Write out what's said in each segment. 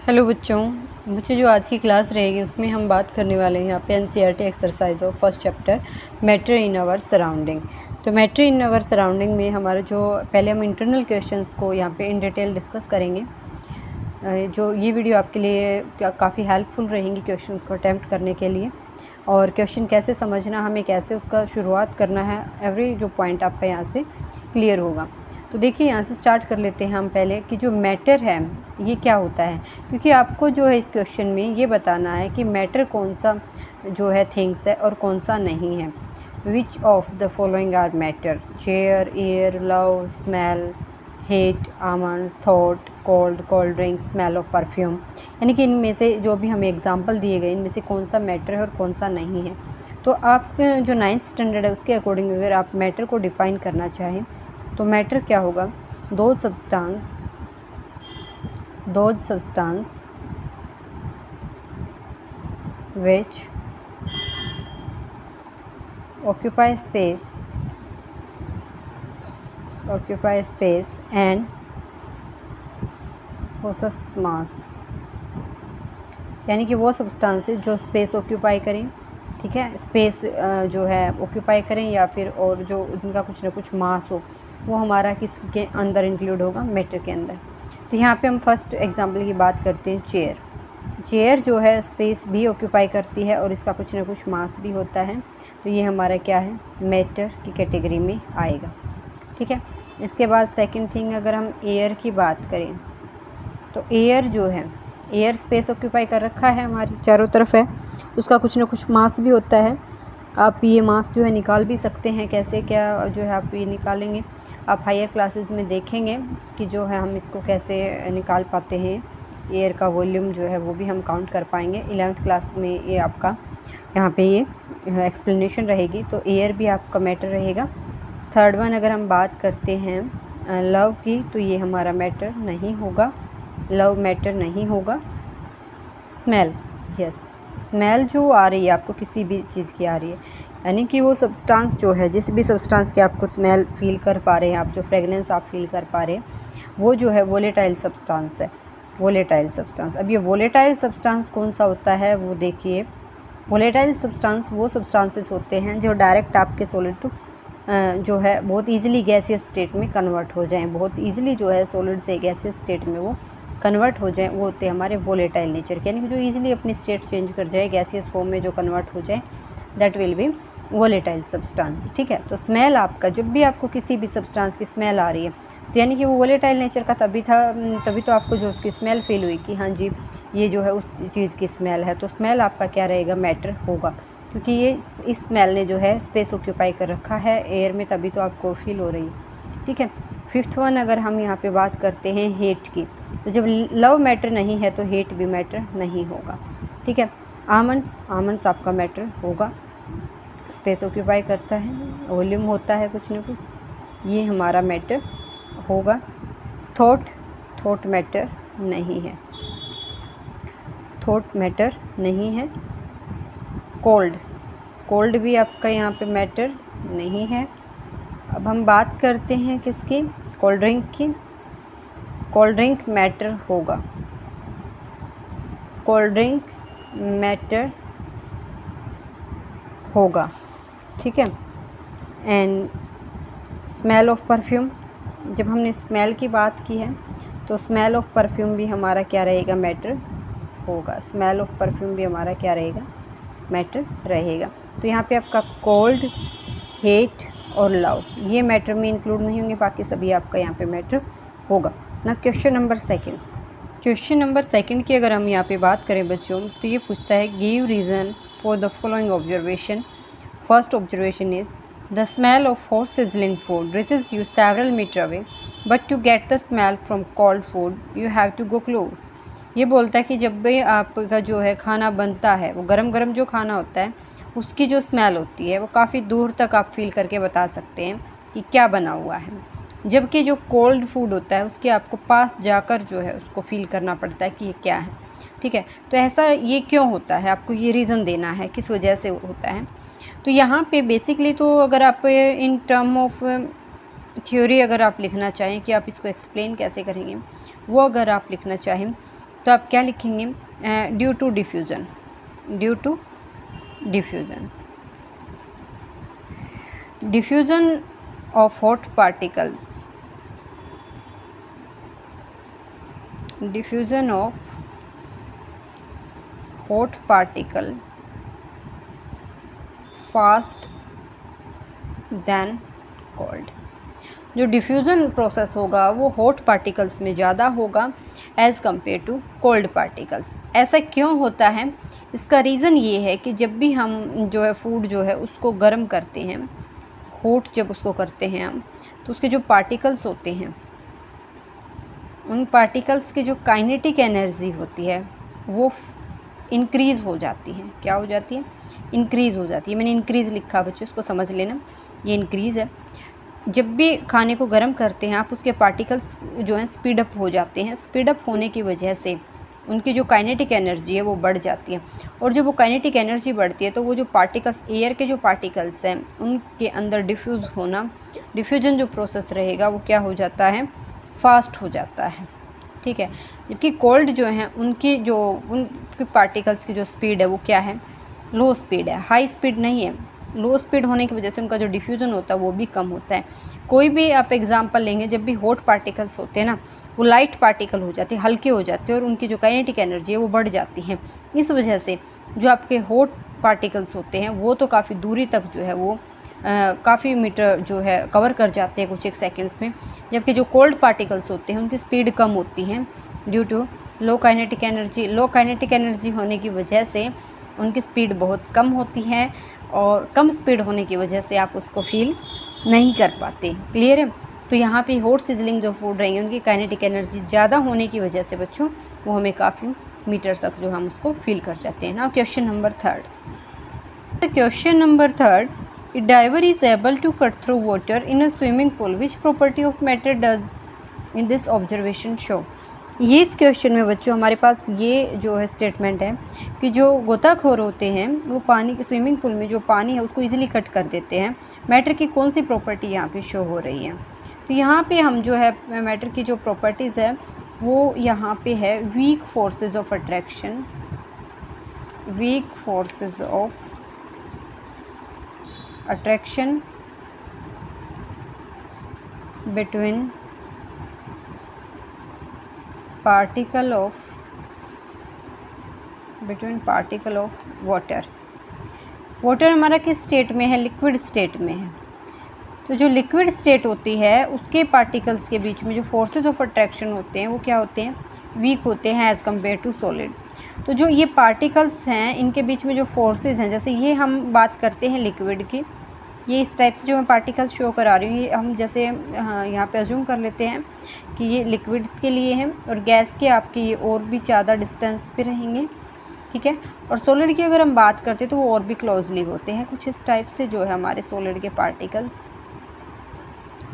Hello बच्चों, बच्चों जो आज की क्लास रहेगी उसमें हम बात करने वाले हैं यहाँ पे NCERT exercise of first chapter matter in our surrounding. तो मैटर इन आवर सराउंडिंग में हमारा जो पहले हम इंटरनल क्वेश्चंस को यहाँ पे इन डिटेल डिस्कस करेंगे। जो ये वीडियो आपके लिए काफ़ी हेल्पफुल रहेंगी क्वेश्चंस को अटैम्प्ट करने के लिए, और क्वेश्चन कैसे समझना, हमें कैसे उसका शुरुआत करना है, एवरी जो पॉइंट आपका यहाँ से क्लियर होगा। तो देखिए यहाँ से स्टार्ट कर लेते हैं हम पहले कि जो मैटर है ये क्या होता है, क्योंकि आपको जो है इस क्वेश्चन में ये बताना है कि मैटर कौन सा जो है थिंग्स है और कौन सा नहीं है। Which of the following are matter? Chair, air, love, smell, hate, almonds, thought, cold, cold drink, smell of perfume. यानी कि इनमें से जो भी हमें एग्जांपल दिए गए इनमें से कौन सा मैटर है और कौन सा नहीं है। तो आप जो 9th स्टैंडर्ड है उसके अकॉर्डिंग अगर आप मैटर को डिफ़ाइन करना चाहें तो मैटर क्या होगा? Those substance which occupy space and possess mass। यानी कि वो सब्सटेंसेस जो स्पेस ऑक्यूपाई करें, ठीक है, स्पेस जो है ऑक्यूपाई करें, या फिर और जो जिनका कुछ ना कुछ मास हो, वो हमारा किसके अंदर इंक्लूड होगा? मैटर के अंदर। तो यहाँ पे हम फर्स्ट एग्जांपल की बात करते हैं। चेयर जो है स्पेस भी ऑक्यूपाई करती है और इसका कुछ ना कुछ मास भी होता है, तो ये हमारा क्या है? मैटर की कैटेगरी में आएगा, ठीक है। इसके बाद सेकंड थिंग अगर हम एयर की बात करें तो एयर जो है, एयर स्पेस ऑक्यूपाई कर रखा है, हमारी चारों तरफ है, उसका कुछ ना कुछ मास भी होता है। आप ये मास जो है निकाल भी सकते हैं। कैसे क्या जो है आप ये निकालेंगे, आप हायर क्लासेस में देखेंगे कि जो है हम इसको कैसे निकाल पाते हैं। एयर का वॉल्यूम जो है वो भी हम काउंट कर पाएंगे। 11th क्लास में ये आपका यहाँ पे ये एक्सप्लेनेशन रहेगी। तो एयर भी आपका मैटर रहेगा। थर्ड वन अगर हम बात करते हैं लव की, तो ये हमारा मैटर नहीं होगा, लव मैटर नहीं होगा। स्मेल, यस, स्मेल जो आ रही है आपको किसी भी चीज़ की आ रही है, यानी कि वो सब्सटेंस जो है, जिस भी सब्सटेंस की आपको स्मेल फील कर पा रहे हैं आप, जो फ्रेगनेंस आप फील कर पा रहे हैं, वो जो है वोलेटाइल सब्सटेंस है, वोलेटाइल सब्सटेंस। अब ये वोलेटाइल सब्सटेंस कौन सा होता है वो देखिए। वोलेटाइल सब्सटेंस वो सब्सटेंसेस होते हैं जो डायरेक्ट आपके सॉलिड टू जो है बहुत ईजिली गैसियस स्टेट में कन्वर्ट हो जाएं, बहुत ईजिली जो है सॉलिड से गैसियस स्टेट में वो कन्वर्ट हो जाएं, वो होते हैं हमारे वोलेटाइल नेचर के, यानी कि जो ईजिली अपनी स्टेट चेंज कर जाए, गैसियस फॉर्म में जो कन्वर्ट हो जाए, that will be volatile substance, ठीक है। तो स्मेल आपका, जब भी आपको किसी भी सब्सटेंस की स्मेल आ रही है तो यानी कि वो वोलेटाइल नेचर का तभी तो आपको जो उसकी स्मेल फील हुई कि हाँ जी ये जो है उस चीज़ की स्मेल है। तो स्मेल आपका क्या रहेगा? मैटर होगा, क्योंकि ये इस स्मेल ने जो है स्पेस ऑक्यूपाई कर रखा है एयर में, तभी तो आपको फील हो रही है, ठीक है। फिफ्थ वन अगर हम यहाँ पे बात करते हैं हेट की, तो जब लव मैटर नहीं है तो हेट भी मैटर नहीं होगा, ठीक है। आमंड्स आपका मैटर होगा, स्पेस ऑक्यूपाई करता है, वॉल्यूम होता है कुछ ना कुछ, ये हमारा मैटर होगा। थॉट मैटर नहीं है, थॉट मैटर नहीं है। कोल्ड भी आपका यहाँ पे मैटर नहीं है। अब हम बात करते हैं किसकी? कोल्ड ड्रिंक की। कोल्ड ड्रिंक मैटर होगा, कोल्ड ड्रिंक मैटर होगा, ठीक है। एंड स्मेल ऑफ परफ्यूम, जब हमने स्मेल की बात की है तो स्मेल ऑफ परफ्यूम भी हमारा क्या रहेगा? मैटर होगा। स्मेल ऑफ परफ्यूम भी हमारा क्या रहेगा? मैटर रहेगा। तो यहाँ पे आपका कोल्ड, हेट और लव ये मैटर में इंक्लूड नहीं होंगे, बाकी सभी आपका यहाँ पे मैटर होगा ना। क्वेश्चन नंबर सेकंड की अगर हम यहाँ पे बात करें बच्चों, तो ये पूछता है give reason for the following observation. First observation is the smell of hot sizzling food reaches you several meter away, but to get the smell from cold food you have to go close। ये बोलता है कि जब भी आपका जो है खाना बनता है, वो गरम गरम जो खाना होता है उसकी जो स्मेल होती है वो काफ़ी दूर तक आप फील करके बता सकते हैं कि क्या बना हुआ है, जबकि जो कोल्ड फूड होता है उसके आपको पास जाकर जो है उसको फील करना पड़ता है कि ये क्या है, ठीक है। तो ऐसा ये क्यों होता है, आपको ये रीज़न देना है किस वजह से होता है। तो यहाँ पे बेसिकली तो अगर आप इन टर्म ऑफ थ्योरी अगर आप लिखना चाहें कि आप इसको एक्सप्लेन कैसे करेंगे, वो अगर आप लिखना चाहें तो आप क्या लिखेंगे, due to diffusion, due to diffusion, diffusion of hot particles, diffusion of hot particle fast then cold. जो डिफ्यूज़न प्रोसेस होगा वो हॉट पार्टिकल्स में ज़्यादा होगा as compare to cold particles. ऐसा क्यों होता है? इसका रीज़न ये है कि जब भी हम जो है फूड जो है उसको गर्म करते हैं, हॉट जब उसको करते हैं हम, तो उसके जो पार्टिकल्स होते हैं, उन पार्टिकल्स की जो काइनेटिक एनर्जी होती है वो इंक्रीज़ हो जाती है। क्या हो जाती है? इंक्रीज़ हो जाती है। मैंने इंक्रीज़ लिखा बच्चों, उसको समझ लेना, ये इंक्रीज़ है। जब भी खाने को गर्म करते हैं आप, उसके पार्टिकल्स जो हैं स्पीड अप हो जाते हैं। स्पीड अप होने की वजह से उनकी जो काइनेटिक एनर्जी है वो बढ़ जाती है, और जब वो काइनेटिक एनर्जी बढ़ती है तो वो जो पार्टिकल्स, एयर के जो पार्टिकल्स हैं, उनके अंदर डिफ्यूज़ होना, डिफ्यूजन जो प्रोसेस रहेगा वो क्या हो जाता है? फास्ट हो जाता है। ठीक है। जबकि कोल्ड जो हैं उनकी जो उनके पार्टिकल्स की जो स्पीड है वो क्या है? लो स्पीड है, हाई स्पीड नहीं है। लो स्पीड होने की वजह से उनका जो डिफ्यूज़न होता है वो भी कम होता है। कोई भी आप एग्जांपल लेंगे, जब भी हॉट पार्टिकल्स होते हैं ना, वो लाइट पार्टिकल हो जाते हैं, हल्के हो जाते हैं, और उनकी जो काइनेटिक एनर्जी है वो बढ़ जाती है। इस वजह से जो आपके हॉट पार्टिकल्स होते हैं वो तो काफ़ी दूरी तक जो है वो काफ़ी मीटर जो है कवर कर जाते हैं कुछ एक सेकंड्स में, जबकि जो कोल्ड पार्टिकल्स होते हैं उनकी स्पीड कम होती है due to low kinetic energy. Low kinetic energy होने की वजह से उनकी स्पीड बहुत कम होती है, और कम स्पीड होने की वजह से आप उसको फील नहीं कर पाते। क्लियर है? तो यहाँ पे हॉट सिजलिंग जो फूड रहेंगे उनकी काइनेटिक एनर्जी ज़्यादा होने की वजह से बच्चों वो हमें काफ़ी मीटर तक जो हम उसको फील कर जाते हैं ना। Question number 3, question number 3, a diver is able to cut through water in a swimming pool. Which property of matter does in this observation show? ये इस क्वेश्चन में बच्चों हमारे पास ये जो है स्टेटमेंट है कि जो गोताखोर होते हैं वो पानी के स्विमिंग पूल में जो पानी है उसको इजीली कट कर देते हैं। मैटर की कौन सी प्रॉपर्टी यहाँ पे शो हो रही है? तो यहाँ पे हम जो है मैटर की जो प्रॉपर्टीज़ है वो यहाँ पे है weak forces of attraction, weak forces of attraction between particle of water. Water हमारा किस स्टेट में है? लिक्विड स्टेट में है। तो जो लिक्विड स्टेट होती है उसके पार्टिकल्स के बीच में जो फोर्सेस ऑफ अट्रैक्शन होते हैं वो क्या होते हैं? वीक होते हैं एज़ कम्पेयर टू सॉलिड। तो जो ये पार्टिकल्स हैं इनके बीच में जो फोर्सेस हैं, जैसे ये हम बात करते हैं लिक्विड की, ये इस टाइप से जो मैं पार्टिकल्स शो करा रही हूँ, ये हम जैसे यहाँ पे अज्यूम कर लेते हैं कि ये लिक्विड्स के लिए हैं, और गैस के आपके ये और भी ज़्यादा डिस्टेंस पे रहेंगे। ठीक है। और सॉलिड की अगर हम बात करते हैं तो वो और भी क्लोजली होते हैं। कुछ इस टाइप से जो है हमारे सॉलिड के पार्टिकल्स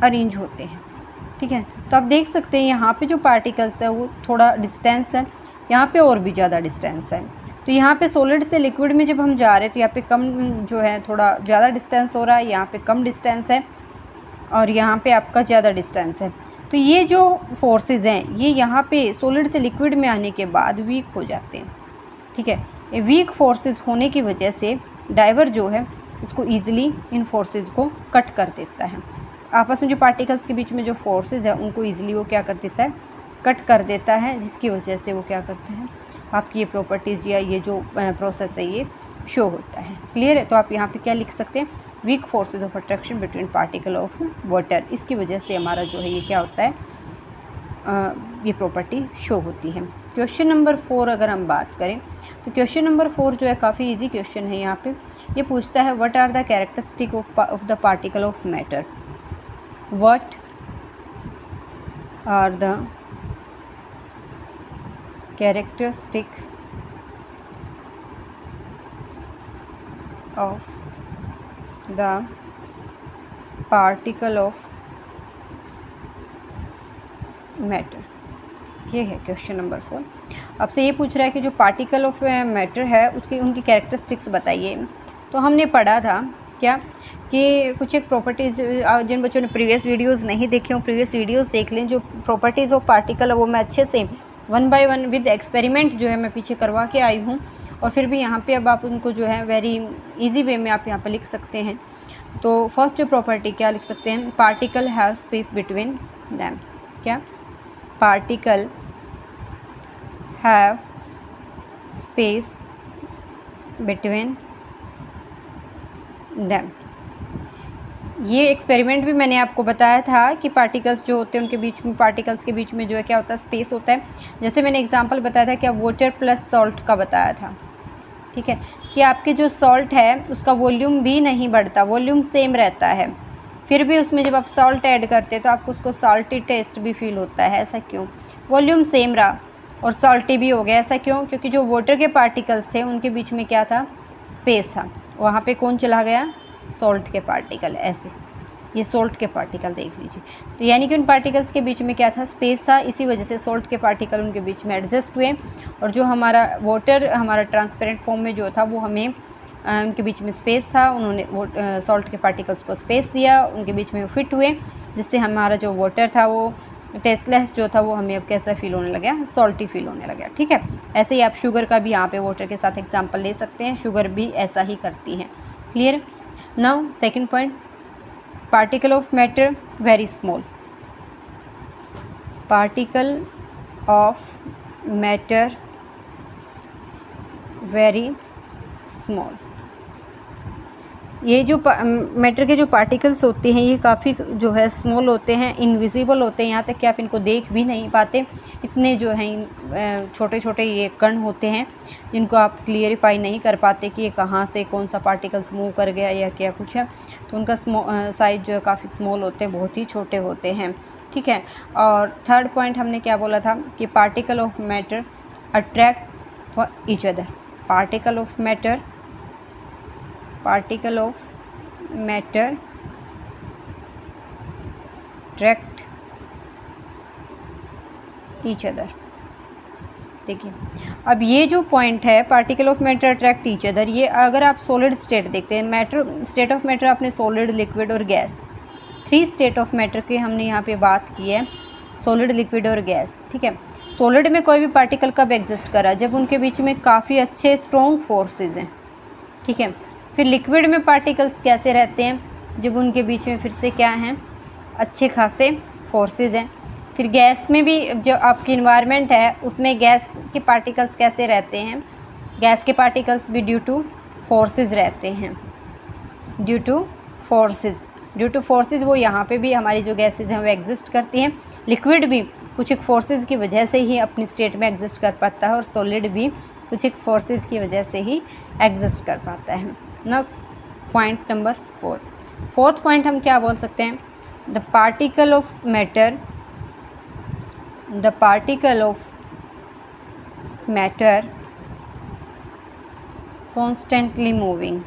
अरेंज होते हैं। ठीक है। तो आप देख सकते हैं यहाँ पे जो पार्टिकल्स है वो थोड़ा डिस्टेंस है, यहाँ पे और भी ज़्यादा डिस्टेंस है। तो यहाँ पे सॉलिड से लिक्विड में जब हम जा रहे हैं तो यहाँ पे कम जो है थोड़ा ज़्यादा डिस्टेंस हो रहा है, यहाँ पे कम डिस्टेंस है, और यहाँ पे आपका ज़्यादा डिस्टेंस है। तो ये जो फोर्सेस हैं ये यहाँ पे सॉलिड से लिक्विड में आने के बाद वीक हो जाते हैं। ठीक है। ये वीक फोर्सेस होने की वजह से डाइवर जो है उसको ईजिली इन फोर्सेस को कट कर देता है। आपस में जो पार्टिकल्स के बीच में जो फोर्सेस है उनको ईजिली वो क्या कर देता है? कट कर देता है, जिसकी वजह से वो क्या करता है? आपकी ये प्रॉपर्टीज़ या ये जो प्रोसेस है ये शो होता है। क्लियर है? तो आप यहाँ पे क्या लिख सकते हैं? Weak forces of attraction between particle of water. इसकी वजह से हमारा जो है ये क्या होता है? ये प्रॉपर्टी शो होती है। क्वेश्चन नंबर 4 अगर हम बात करें तो क्वेश्चन नंबर 4 जो है काफ़ी इजी क्वेश्चन है। यहाँ पे ये पूछता है what are the characteristic of the particle of matter. What are the characteristic of the particle of matter. ये है क्वेश्चन नंबर 4। आपसे ये पूछ रहा है कि जो पार्टिकल ऑफ मैटर है उसकी उनकी कैरेक्टरिस्टिक्स बताइए। तो हमने पढ़ा था क्या कि कुछ एक प्रॉपर्टीज़, जिन बच्चों ने प्रीवियस वीडियोस नहीं देखे हों प्रीवियस वीडियोस देख लें। जो प्रॉपर्टीज़ ऑफ पार्टिकल है वो मैं अच्छे से one by one with experiment जो है मैं पीछे करवा के आई हूँ, और फिर भी यहाँ पे अब आप उनको जो है वेरी इजी वे में आप यहाँ पे लिख सकते हैं। तो फर्स्ट जो प्रॉपर्टी क्या लिख सकते हैं, particle have space between them. क्या, particle have space between them. ये एक्सपेरिमेंट भी मैंने आपको बताया था कि पार्टिकल्स जो होते हैं उनके बीच में, पार्टिकल्स के बीच में जो है क्या होता है, स्पेस होता है। जैसे मैंने एग्जांपल बताया था क्या, वाटर प्लस सॉल्ट का बताया था, ठीक है, कि आपके जो सॉल्ट है उसका वॉल्यूम भी नहीं बढ़ता, वॉल्यूम सेम रहता है, फिर भी उसमें जब आप सॉल्ट ऐड करते हैं तो आपको उसको सॉल्टी टेस्ट भी फील होता है। ऐसा क्यों? वॉल्यूम सेम रहा और सॉल्टी भी हो गया। ऐसा क्यों? क्योंकि जो वाटर के पार्टिकल्स थे उनके बीच में क्या था, स्पेस था। वहाँ पे कौन चला गया, सॉल्ट के पार्टिकल। ऐसे ये सॉल्ट के पार्टिकल देख लीजिए, तो यानी कि उन पार्टिकल्स के बीच में क्या था, स्पेस था, इसी वजह से सॉल्ट के पार्टिकल उनके बीच में एडजस्ट हुए, और जो हमारा वाटर हमारा ट्रांसपेरेंट फॉर्म में जो था वो हमें उनके बीच में स्पेस था, उन्होंने वो सॉल्ट के पार्टिकल्स को स्पेस दिया, उनके बीच में फिट हुए, जिससे हमारा जो वाटर था वो टेस्टलेस जो था वो हमें अब कैसा फील होने लगा, सॉल्टी फील होने लगा। ठीक है, ऐसे ही आप शुगर का भी यहाँ पे वाटर के साथ एग्जांपल ले सकते हैं, शुगर भी ऐसा ही करती है। Clear? Now second point, particle of matter very small. Particle of matter very small. ये जो मैटर के जो पार्टिकल्स होते हैं ये काफ़ी जो है स्मॉल होते हैं, इनविजिबल होते हैं, यहाँ तक कि आप इनको देख भी नहीं पाते, इतने जो हैं छोटे छोटे ये कण होते हैं जिनको आप क्लियरिफाई नहीं कर पाते कि ये कहाँ से कौन सा पार्टिकल्स मूव कर गया या क्या कुछ है। तो उनका साइज जो है काफ़ी स्मॉल होते हैं, बहुत ही छोटे होते हैं। ठीक है, और थर्ड पॉइंट हमने क्या बोला था कि particle of matter attract for each other. Particle of matter attract each other. देखिए, अब ये जो पॉइंट है particle of matter attract each other, ये अगर आप सॉलिड स्टेट देखते हैं, मैटर स्टेट ऑफ मैटर आपने सॉलिड, लिक्विड और गैस, 3 स्टेट ऑफ मैटर की हमने यहाँ पे बात की है, सॉलिड, लिक्विड और गैस। ठीक है, सॉलिड में कोई भी पार्टिकल कब एग्जिस्ट करा, जब उनके बीच में काफ़ी अच्छे स्ट्रॉन्ग फोर्सेस हैं। ठीक है, फिर लिक्विड में पार्टिकल्स कैसे रहते हैं, जब उनके बीच में फिर से क्या हैं, अच्छे खासे फोर्सेस हैं। फिर गैस में भी जो आपकी इन्वायरमेंट है उसमें गैस के पार्टिकल्स कैसे रहते हैं, गैस के पार्टिकल्स भी ड्यू टू फोर्सेस रहते हैं, ड्यू टू फोर्सेस वो यहाँ पे भी हमारी जो गैसेज हैं वो एग्जिस्ट करती हैं। लिक्विड भी कुछ एक फोर्सेस की वजह से ही अपनी स्टेट में एग्जिस्ट कर पाता है, और सॉलिड भी कुछ एक फोर्सेस की वजह से ही एग्जिस्ट कर पाता है ना। पॉइंट नंबर 4, फोर्थ पॉइंट हम क्या बोल सकते हैं, the particle of matter constantly moving.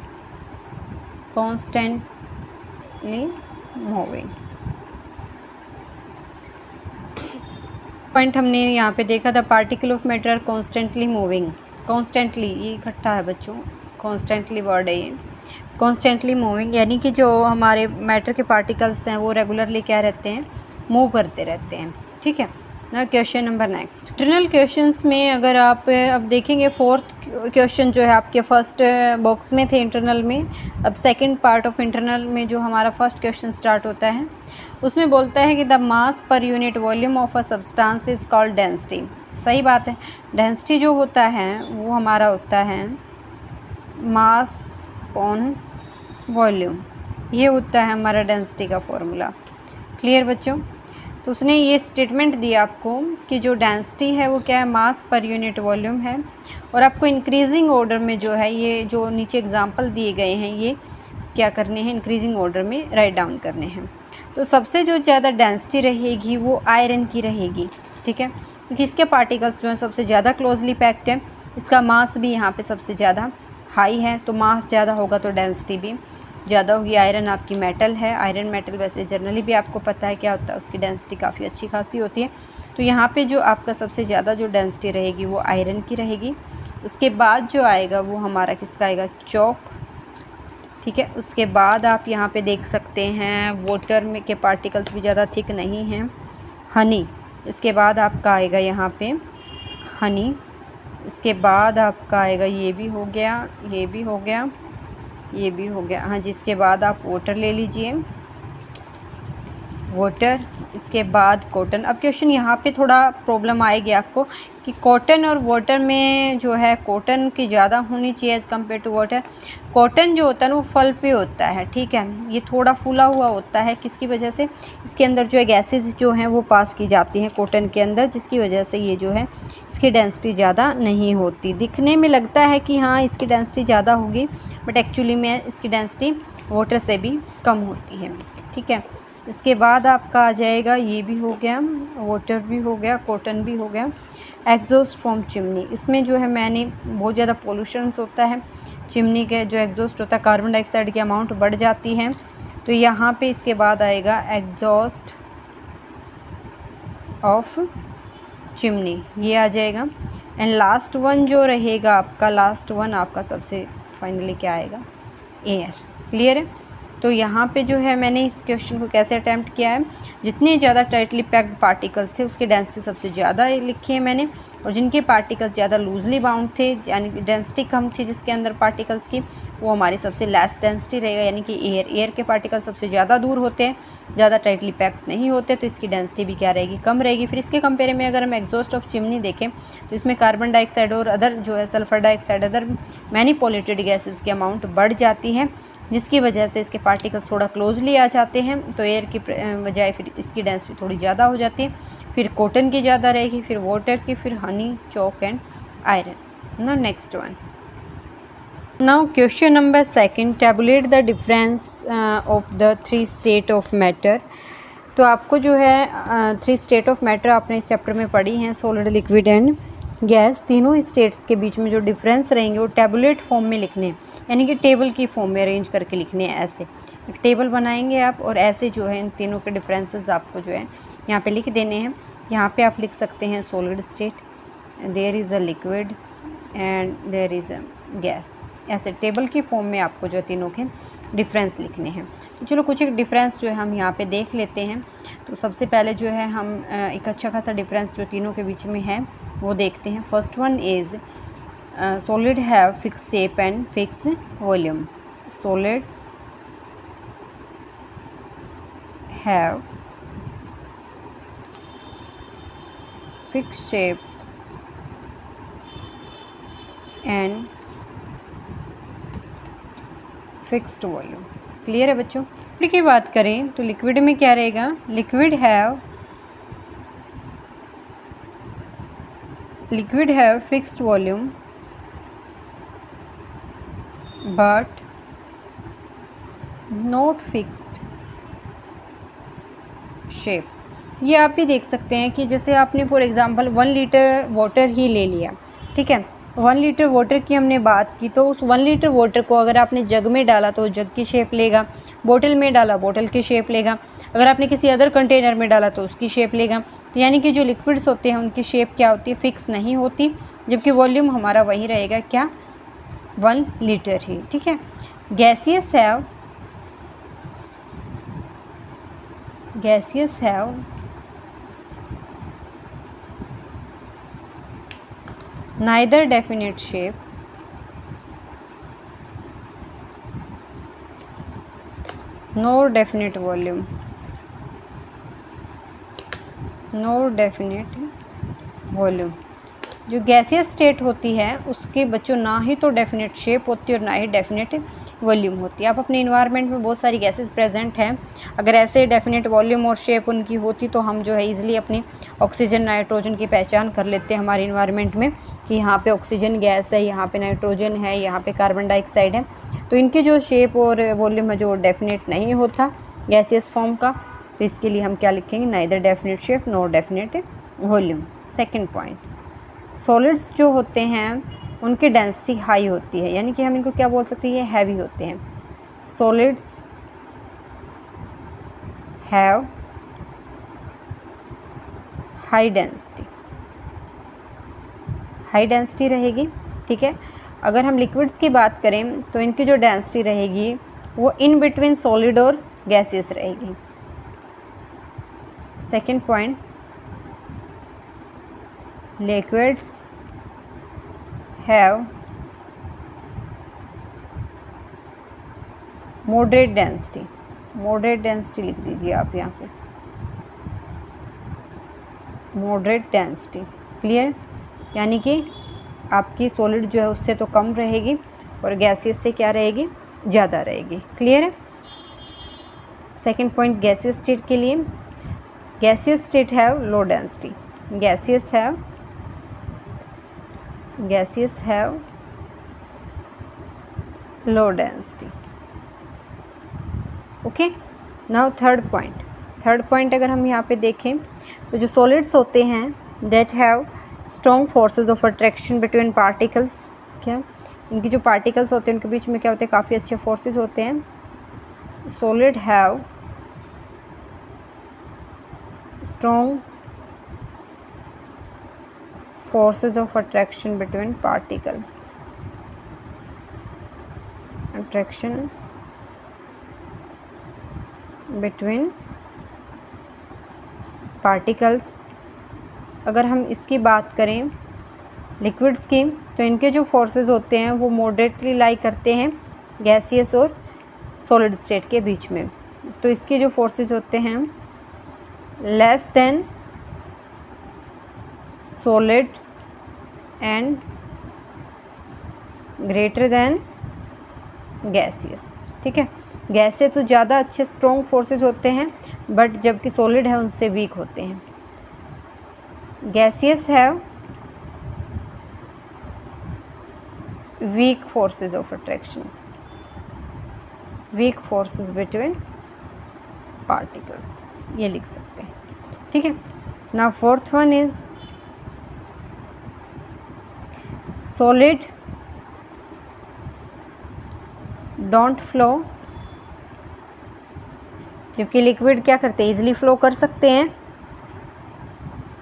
Point हमने यहाँ पे देखा था, particle of matter constantly moving. Constantly ये इकट्ठा है बच्चों, कॉन्स्टेंटली वर्ड है ये, कॉन्स्टेंटली मूविंग, यानी कि जो हमारे मैटर के पार्टिकल्स हैं वो रेगुलरली क्या रहते हैं, मूव करते रहते हैं। ठीक है ना। Question number next, internal questions में अगर आप अब देखेंगे, फोर्थ क्वेश्चन जो है आपके फर्स्ट बॉक्स में थे इंटरनल में, अब सेकंड पार्ट ऑफ इंटरनल में जो हमारा फर्स्ट क्वेश्चन स्टार्ट होता है उसमें बोलता है कि the mass per unit volume of a substance is called density. सही बात है, डेंसिटी जो होता है वो हमारा होता है मास अपॉन वॉल्यूम, ये होता है हमारा डेंसिटी का फॉर्मूला। क्लियर बच्चों? तो उसने ये स्टेटमेंट दिया आपको कि जो डेंसिटी है वो क्या है, मास पर यूनिट वॉल्यूम है, और आपको इंक्रीजिंग ऑर्डर में जो है ये जो नीचे एग्जांपल दिए गए हैं ये क्या करने हैं, इंक्रीजिंग ऑर्डर में राइट डाउन करने हैं। तो सबसे जो ज़्यादा डेंसिटी रहेगी वो आयरन की रहेगी। ठीक है, क्योंकि इसके पार्टिकल्स जो हैं सबसे ज़्यादा क्लोजली पैक्ड है, इसका मास भी यहाँ पे सबसे ज़्यादा हाई है, तो मास ज़्यादा होगा तो डेंसिटी भी ज़्यादा होगी। आयरन आपकी मेटल है, आयरन मेटल वैसे जनरली भी आपको पता है क्या होता है, उसकी डेंसिटी काफ़ी अच्छी खासी होती है। तो यहाँ पे जो आपका सबसे ज़्यादा जो डेंसिटी रहेगी वो आयरन की रहेगी। उसके बाद जो आएगा वो हमारा किसका आएगा, चॉक। ठीक है, उसके बाद आप यहाँ पे देख सकते हैं वाटर में के पार्टिकल्स भी ज़्यादा थिक नहीं हैं, हनी। इसके बाद आपका आएगा यहाँ पे हनी। इसके बाद आपका आएगा, ये भी हो गया, ये भी हो गया, ये भी हो गया। हाँ जी, इसके बाद आप वाटर ले लीजिए, वाटर। इसके बाद कॉटन। अब क्वेश्चन यहाँ पे थोड़ा प्रॉब्लम आएगी आपको कि कॉटन और वाटर में जो है कॉटन की ज़्यादा होनी चाहिए as compare to water. Cotton जो होता है ना वो फल पे होता है, ठीक है, ये थोड़ा फूला हुआ होता है। किसकी वजह से? इसके अंदर जो है गैसेज जो हैं वो पास की जाती हैं कॉटन के अंदर, जिसकी वजह से ये जो है इसकी डेंसिटी ज़्यादा नहीं होती। दिखने में लगता है कि हाँ इसकी डेंसिटी ज़्यादा होगी, बट एक्चुअली में इसकी डेंसिटी वाटर से भी कम होती है, ठीक है। इसके बाद आपका आ जाएगा, ये भी हो गया, वाटर भी हो गया, कॉटन भी हो गया। एग्जॉस्ट फ्रॉम चिमनी, इसमें जो है मैंने बहुत ज़्यादा पोल्यूशंस होता है, चिमनी के जो एग्जॉस्ट होता है कार्बन डाइऑक्साइड की अमाउंट बढ़ जाती है, तो यहाँ पे इसके बाद आएगा एग्जॉस्ट ऑफ चिमनी, ये आ जाएगा। एंड लास्ट वन जो रहेगा आपका, लास्ट वन आपका सबसे फाइनली क्या आएगा? एयर। क्लियर है? तो यहाँ पे जो है मैंने इस क्वेश्चन को कैसे अटैम्प्ट किया है, जितने ज़्यादा टाइटली पैक्ड पार्टिकल्स थे उसकी डेंसिटी सबसे ज़्यादा लिखी है मैंने, और जिनके पार्टिकल्स ज़्यादा लूजली बाउंड थे यानी कि डेंसिटी कम थी जिसके अंदर पार्टिकल्स की, वो हमारी सबसे लेस डेंसिटी रहेगा, यानी कि एयर के पार्टिकल सबसे ज़्यादा दूर होते हैं, ज़्यादा टाइटली पैक्ड नहीं होते, तो इसकी डेंसिटी भी क्या रहेगी? कम रहेगी। फिर इसके कंपेयर में अगर हम एग्जॉस्ट ऑफ चिमनी देखें तो इसमें कार्बन डाइऑक्साइड और अदर जो है sulphur dioxide, other many polluted gases की अमाउंट बढ़ जाती है, जिसकी वजह से इसके पार्टिकल्स थोड़ा क्लोजली आ जाते हैं, तो एयर की बजाय फिर इसकी डेंसिटी थोड़ी ज़्यादा हो जाती है। फिर कॉटन की ज़्यादा रहेगी, फिर वाटर की, फिर हनी, चॉक एंड आयरन। ना next one, now question number second, tabulate the difference of the 3 state of matter. तो आपको जो है 3 स्टेट ऑफ मैटर आपने इस चैप्टर में पढ़ी हैं, सॉलिड, लिक्विड एंड गैस। तीनों स्टेट्स के बीच में जो डिफरेंस रहेंगे वो टैबुलेट फॉर्म में लिखने हैं, यानी कि टेबल की फॉर्म में अरेंज करके लिखने हैं। ऐसे एक टेबल बनाएंगे आप, और ऐसे जो है इन तीनों के डिफरेंसेस आपको जो है यहाँ पे लिख देने हैं। यहाँ पे आप लिख सकते हैं solid state, there is a liquid and there is a gas. ऐसे टेबल की फॉर्म में आपको जो तीनों के डिफरेंस लिखने हैं। तो चलो कुछ एक डिफरेंस जो है हम यहाँ पे देख लेते हैं। तो सबसे पहले जो है हम एक अच्छा खासा डिफरेंस जो तीनों के बीच में है वो देखते हैं। First one is solid have fixed shape and fixed volume. Solid have fixed shape and fixed volume. Clear है बच्चों? लिक्विड की बात करें तो लिक्विड में क्या रहेगा? Liquid have fixed volume but not fixed shape. ये आप भी देख सकते हैं कि जैसे आपने फॉर एग्जांपल 1 लीटर वाटर ही ले लिया, ठीक है, 1 लीटर वाटर की हमने बात की, तो उस 1 लीटर वाटर को अगर आपने जग में डाला तो जग की शेप लेगा, बोतल में डाला बोतल की शेप लेगा, अगर आपने किसी अदर कंटेनर में डाला तो उसकी शेप लेगा। तो यानी कि जो लिक्विड्स होते हैं उनकी शेप क्या होती है? फिक्स नहीं होती, जबकि वॉल्यूम हमारा वही रहेगा, क्या? 1 लीटर ही, ठीक है। Gaseous have neither definite shape nor definite volume जो गैसियस स्टेट होती है उसके बच्चों ना ही तो डेफिनेट शेप होती है और ना ही डेफिनेट वॉल्यूम होती है। आप अपने इन्वायरमेंट में बहुत सारी गैसेस प्रेजेंट हैं, अगर ऐसे डेफिनेट वॉल्यूम और शेप उनकी होती तो हम जो है इजीली अपनी ऑक्सीजन नाइट्रोजन की पहचान कर लेते हैं हमारे इन्वायरमेंट में कि यहाँ पे ऑक्सीजन गैस है, यहाँ पे नाइट्रोजन है, यहाँ पे कार्बन डाइऑक्साइड है। तो इनके जो शेप और वॉल्यूम है जो डेफिनेट नहीं होता गैसियस फॉर्म का, तो इसके लिए हम क्या लिखेंगे? Neither definite shape nor definite volume. Second point, solids जो होते हैं उनकी डेंसिटी हाई होती है, यानी कि हम इनको क्या बोल सकते हैं? ये हैवी होते हैं। सॉलिड्स हैव हाई डेंसिटी रहेगी, ठीक है। अगर हम लिक्विड्स की बात करें तो इनकी जो डेंसिटी रहेगी वो इन बिटवीन सॉलिड और गैसियस रहेगी। Second point, liquids have moderate density, moderate density लिख दीजिए आप यहाँ पे, मॉडरेट डेंसिटी। क्लियर? यानी कि आपकी सॉलिड जो है उससे तो कम रहेगी और गैसियस से क्या रहेगी, ज़्यादा रहेगी। क्लियर है? सेकंड पॉइंट गैसियस स्टेट के लिए, gaseous state have low density, gaseous have low density. Okay, now third point अगर हम यहाँ पे देखें तो जो सॉलिड्स होते हैं that have strong forces of attraction between particles, क्या इनकी जो पार्टिकल्स होते हैं उनके बीच में क्या होते हैं, काफ़ी अच्छे फोर्सेस होते हैं। Solid have strong forces of attraction between particle, attraction between particles। अगर हम इसकी बात करें लिक्विड्स की, तो इनके जो फोर्सेस होते हैं वो मॉडरेटली लाई करते हैं गैसियस और सॉलिड स्टेट के बीच में। तो इसके जो फोर्सेस होते हैं less than solid and greater than gaseous. ठीक है, गैसें तो ज़्यादा अच्छे स्ट्रॉन्ग फोर्सेस होते हैं बट जबकि सॉलिड है उनसे वीक होते हैं। Gaseous have weak forces of attraction, weak forces between particles, ये लिख सकते हैं। ठीक है, now fourth one is solid don't flow, जबकि लिक्विड क्या करते हैं, इजीली फ्लो कर सकते हैं।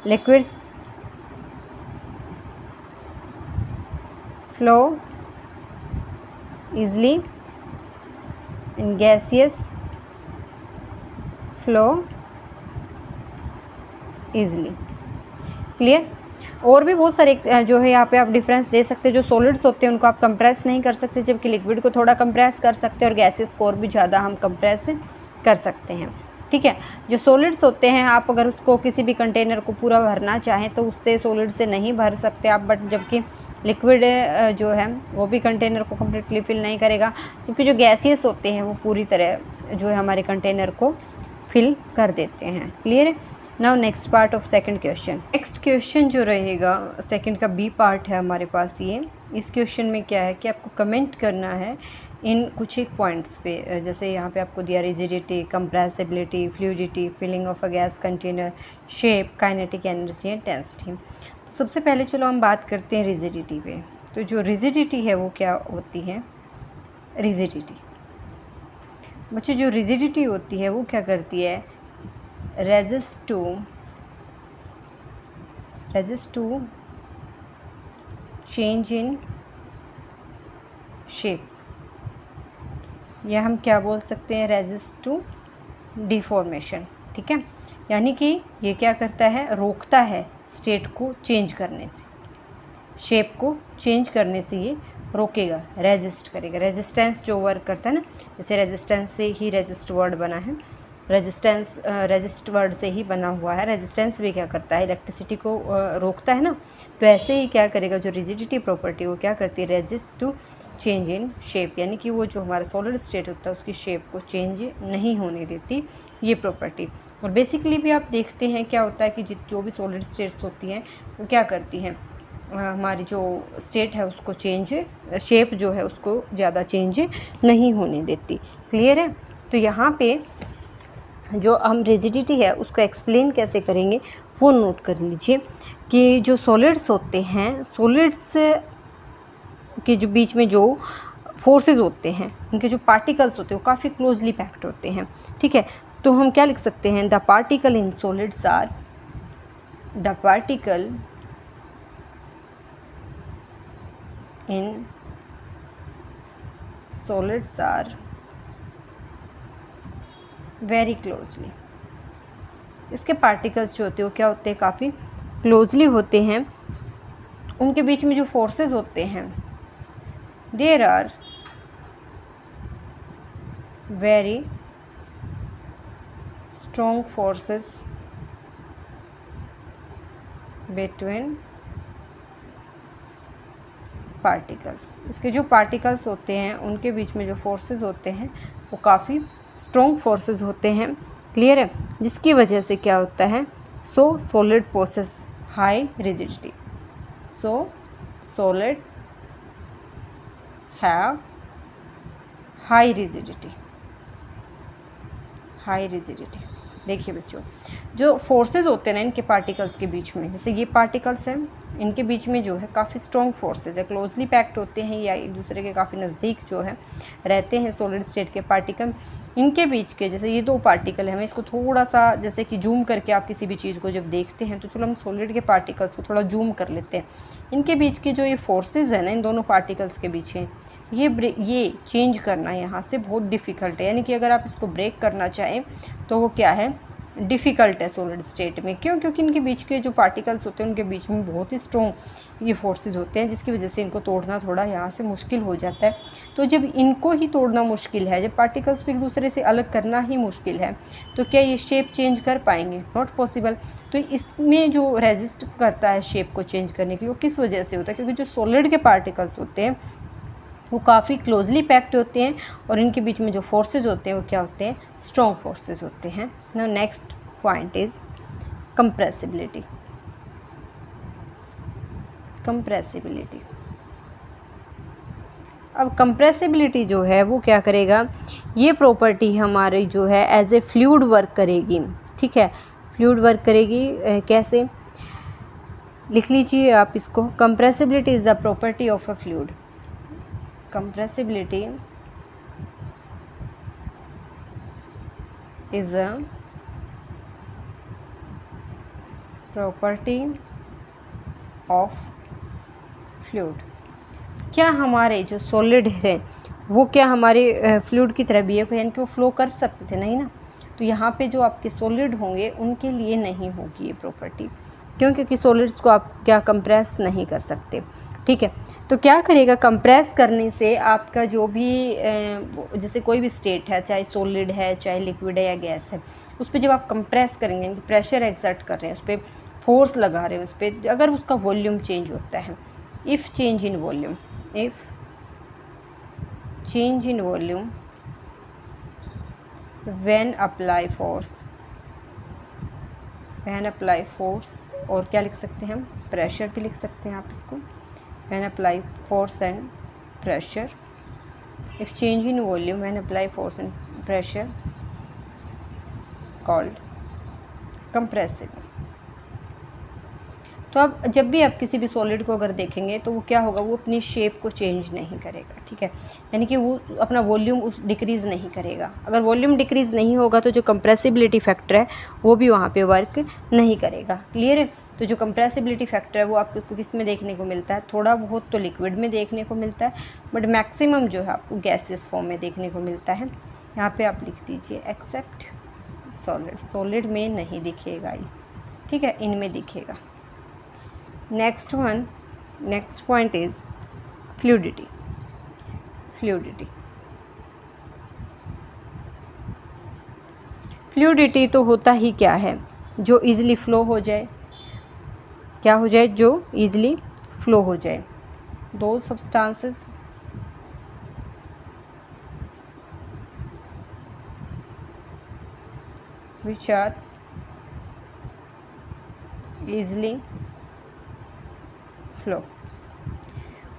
Liquids flow easily and gaseous flow easily। Clear? और भी बहुत सारे जो है यहाँ पे आप डिफरेंस दे सकते हैं। जो सॉलिड्स होते हैं उनको आप कंप्रेस नहीं कर सकते, जबकि लिक्विड को थोड़ा कंप्रेस कर सकते हैं और गैसेस को और भी ज़्यादा हम कंप्रेस कर सकते हैं। ठीक है, जो सॉलिड्स होते हैं आप अगर उसको किसी भी कंटेनर को पूरा भरना चाहें तो उससे सॉलिड से नहीं भर सकते आप, बट जबकि लिक्विड जो है वो भी कंटेनर को कम्प्लीटली फिल नहीं करेगा, क्योंकि जो गैसियस होते हैं वो पूरी तरह जो है हमारे कंटेनर को फिल कर देते हैं। क्लियर है? Now next part of second question. Next question जो रहेगा सेकंड का बी पार्ट है हमारे पास ये। इस क्वेश्चन में क्या है कि आपको कमेंट करना है इन कुछ एक पॉइंट्स पे, जैसे यहाँ पे आपको दिया rigidity, compressibility, fluidity, filling of a gas container, shape, kinetic energy and density. सबसे पहले चलो हम बात करते हैं रिजिडिटी पे। तो जो रिजिडिटी है वो क्या होती है, रिजिडिटी बच्चे जो रिजिडिटी होती है वो क्या करती है, resist to change in shape, या हम क्या बोल सकते हैं, रेजिस्ट टू डिफॉर्मेशन। ठीक है, यानी कि ये क्या करता है, रोकता है स्टेट को चेंज करने से, शेप को चेंज करने से ये रोकेगा, रेजिस्ट करेगा। रेजिस्टेंस जो वर्क करता है ना, जैसे रेजिस्टेंस से ही रेजिस्ट वर्ड बना है, रेजिस्ट वर्ड से ही बना हुआ है। रेजिस्टेंस भी क्या करता है, इलेक्ट्रिसिटी को रोकता है ना, तो ऐसे ही क्या करेगा, जो रिजिडिटी प्रॉपर्टी वो क्या करती है, resist to change in shape, यानी कि वो जो हमारा सॉलिड स्टेट होता है उसकी शेप को चेंज नहीं होने देती ये प्रॉपर्टी। और बेसिकली भी आप देखते हैं क्या होता है कि जो भी सॉलिड स्टेट्स होती हैं वो क्या करती हैं, हमारी जो स्टेट है उसको चेंज, शेप जो है उसको ज़्यादा चेंज नहीं होने देती। क्लियर है? तो यहाँ पे जो हम रिजिडिटी है उसको एक्सप्लेन कैसे करेंगे वो नोट कर लीजिए कि जो सॉलिड्स होते हैं, सॉलिड्स के जो बीच में जो फोर्सेस होते हैं, उनके जो पार्टिकल्स होते हैं वो काफ़ी क्लोजली पैक्ड होते हैं। ठीक है, तो हम क्या लिख सकते हैं, the particle in solids are, the particle in solids are very closely. इसके पार्टिकल्स जो होते हैं वो क्या होते हैं, काफ़ी क्लोजली होते हैं उनके बीच में जो फोर्सेस होते हैं, there are very strong forces between particles. इसके जो पार्टिकल्स होते हैं उनके बीच में जो फोर्सेस होते हैं वो काफ़ी स्ट्रॉन्ग फोर्सेस होते हैं। क्लियर है? जिसकी वजह से क्या होता है, so solid possess high rigidity, so solid have high rigidity, high rigidity. देखिए बच्चों, जो फोर्सेस होते हैं ना इनके पार्टिकल्स के बीच में, जैसे ये पार्टिकल्स हैं, इनके बीच में जो है काफ़ी स्ट्रॉन्ग फोर्सेस है, क्लोजली पैक्ड होते हैं या एक दूसरे के काफ़ी नज़दीक जो है रहते हैं सॉलिड स्टेट के पार्टिकल। इनके बीच के जैसे ये दो पार्टिकल है, हमें इसको थोड़ा सा जैसे कि जूम करके आप किसी भी चीज़ को जब देखते हैं तो चलो हम सॉलिड के पार्टिकल्स को थोड़ा जूम कर लेते हैं। इनके बीच के जो ये फोर्सेस है ना इन दोनों पार्टिकल्स के बीच है, ये चेंज करना यहाँ से बहुत डिफ़िकल्ट है। यानी कि अगर आप इसको ब्रेक करना चाहें तो वो क्या है, डिफ़िकल्ट है सॉलिड स्टेट में। क्यों? क्योंकि इनके बीच के जो पार्टिकल्स होते हैं उनके बीच में बहुत ही स्ट्रॉन्ग ये फोर्सेस होते हैं, जिसकी वजह से इनको तोड़ना थोड़ा यहाँ से मुश्किल हो जाता है। तो जब इनको ही तोड़ना मुश्किल है, जब पार्टिकल्स को एक दूसरे से अलग करना ही मुश्किल है, तो क्या ये शेप चेंज कर पाएंगे? Not possible. तो इसमें जो रेजिस्ट करता है शेप को चेंज करने के लिए, वो किस वजह से होता है? क्योंकि जो सॉलिड के पार्टिकल्स होते हैं वो काफ़ी क्लोजली पैक्ड होते हैं और इनके बीच में जो फोर्सेस होते हैं वो क्या होते हैं, स्ट्रॉन्ग फोर्सेस होते हैं। Now next point is compressibility. Compressibility, अब कंप्रेसिबिलिटी जो है वो क्या करेगा, ये प्रॉपर्टी हमारी जो है एज ए फ्लूइड वर्क करेगी। ठीक है, फ्लूइड वर्क करेगी। कैसे? लिख लीजिए आप इसको, compressibility is the property of a fluid. Compressibility is a property of fluid। क्या हमारे जो सॉलिड है वो क्या हमारे फ्लूइड की तरह बिहेव करें, यानी कि वो फ्लो कर सकते थे? नहीं ना। तो यहाँ पे जो आपके सॉलिड होंगे उनके लिए नहीं होगी ये प्रॉपर्टी। क्यों? क्योंकि सॉलिड्स को आप क्या कंप्रेस नहीं कर सकते। ठीक है, तो क्या करेगा, कंप्रेस करने से आपका जो भी जैसे कोई भी स्टेट है, चाहे सॉलिड है, चाहे लिक्विड है या गैस है, उस पर जब आप कंप्रेस करेंगे, प्रेशर एक्सर्ट कर रहे हैं, उस पर फोर्स लगा रहे हैं, उस पर अगर उसका वॉल्यूम चेंज होता है, if change in volume, if change in volume when apply force, when apply force, और क्या लिख सकते हैं हम, प्रेशर भी लिख सकते हैं आप इसको, when apply force and pressure, if change in volume when apply force and pressure called compressible। तो अब जब भी आप किसी भी सॉलिड को अगर देखेंगे तो वो क्या होगा, वो अपनी शेप को चेंज नहीं करेगा। ठीक है, यानी कि वो अपना वॉल्यूम उस डिक्रीज़ नहीं करेगा। अगर वॉल्यूम डिक्रीज़ नहीं होगा तो जो कंप्रेसिबिलिटी फैक्टर है वो भी वहाँ पे वर्क नहीं करेगा। क्लियर है? तो जो कंप्रेसिबिलिटी फैक्टर है वो आपको किस में देखने को मिलता है, थोड़ा बहुत तो लिक्विड में देखने को मिलता है, बट मैक्सिमम जो है आपको गैसेस फॉर्म में देखने को मिलता है। यहाँ पे आप लिख दीजिए एक्सेप्ट सॉलिड, सॉलिड में नहीं दिखेगा ये। ठीक है, इनमें दिखेगा। Next one, next point is fluidity. Fluidity, fluidity तो होता ही क्या है, जो इजीली फ्लो हो जाए। क्या हो जाए? जो इजीली फ्लो हो जाए। दो substances which are easily flow,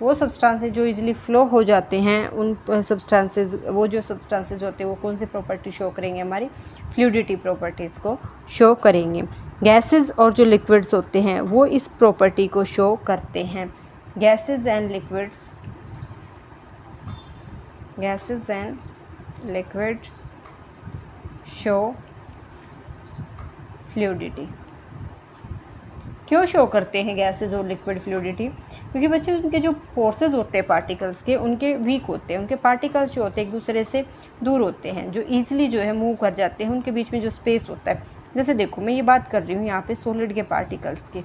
वो सब्सटेंसेस जो इजीली फ्लो हो जाते हैं, उन सब्सटेंसेस, वो जो सब्सटेंसेस होते हैं वो कौन सी प्रॉपर्टी शो करेंगे, हमारी फ्लूइडिटी प्रॉपर्टीज़ को शो करेंगे। गैसेस और जो लिक्विड्स होते हैं वो इस प्रॉपर्टी को शो करते हैं। Gases and liquids, gases and liquid show fluidity. क्यों शो करते हैं गैसेस और लिक्विड फ्लूइडिटी? क्योंकि बच्चे उनके जो फोर्सेस होते हैं पार्टिकल्स के, उनके वीक होते हैं, उनके पार्टिकल्स जो होते हैं एक दूसरे से दूर होते हैं, जो ईजिली जो है मूव कर जाते हैं, उनके बीच में जो स्पेस होता है। जैसे देखो मैं ये बात कर रही हूँ यहाँ पे सॉलिड के पार्टिकल्स की।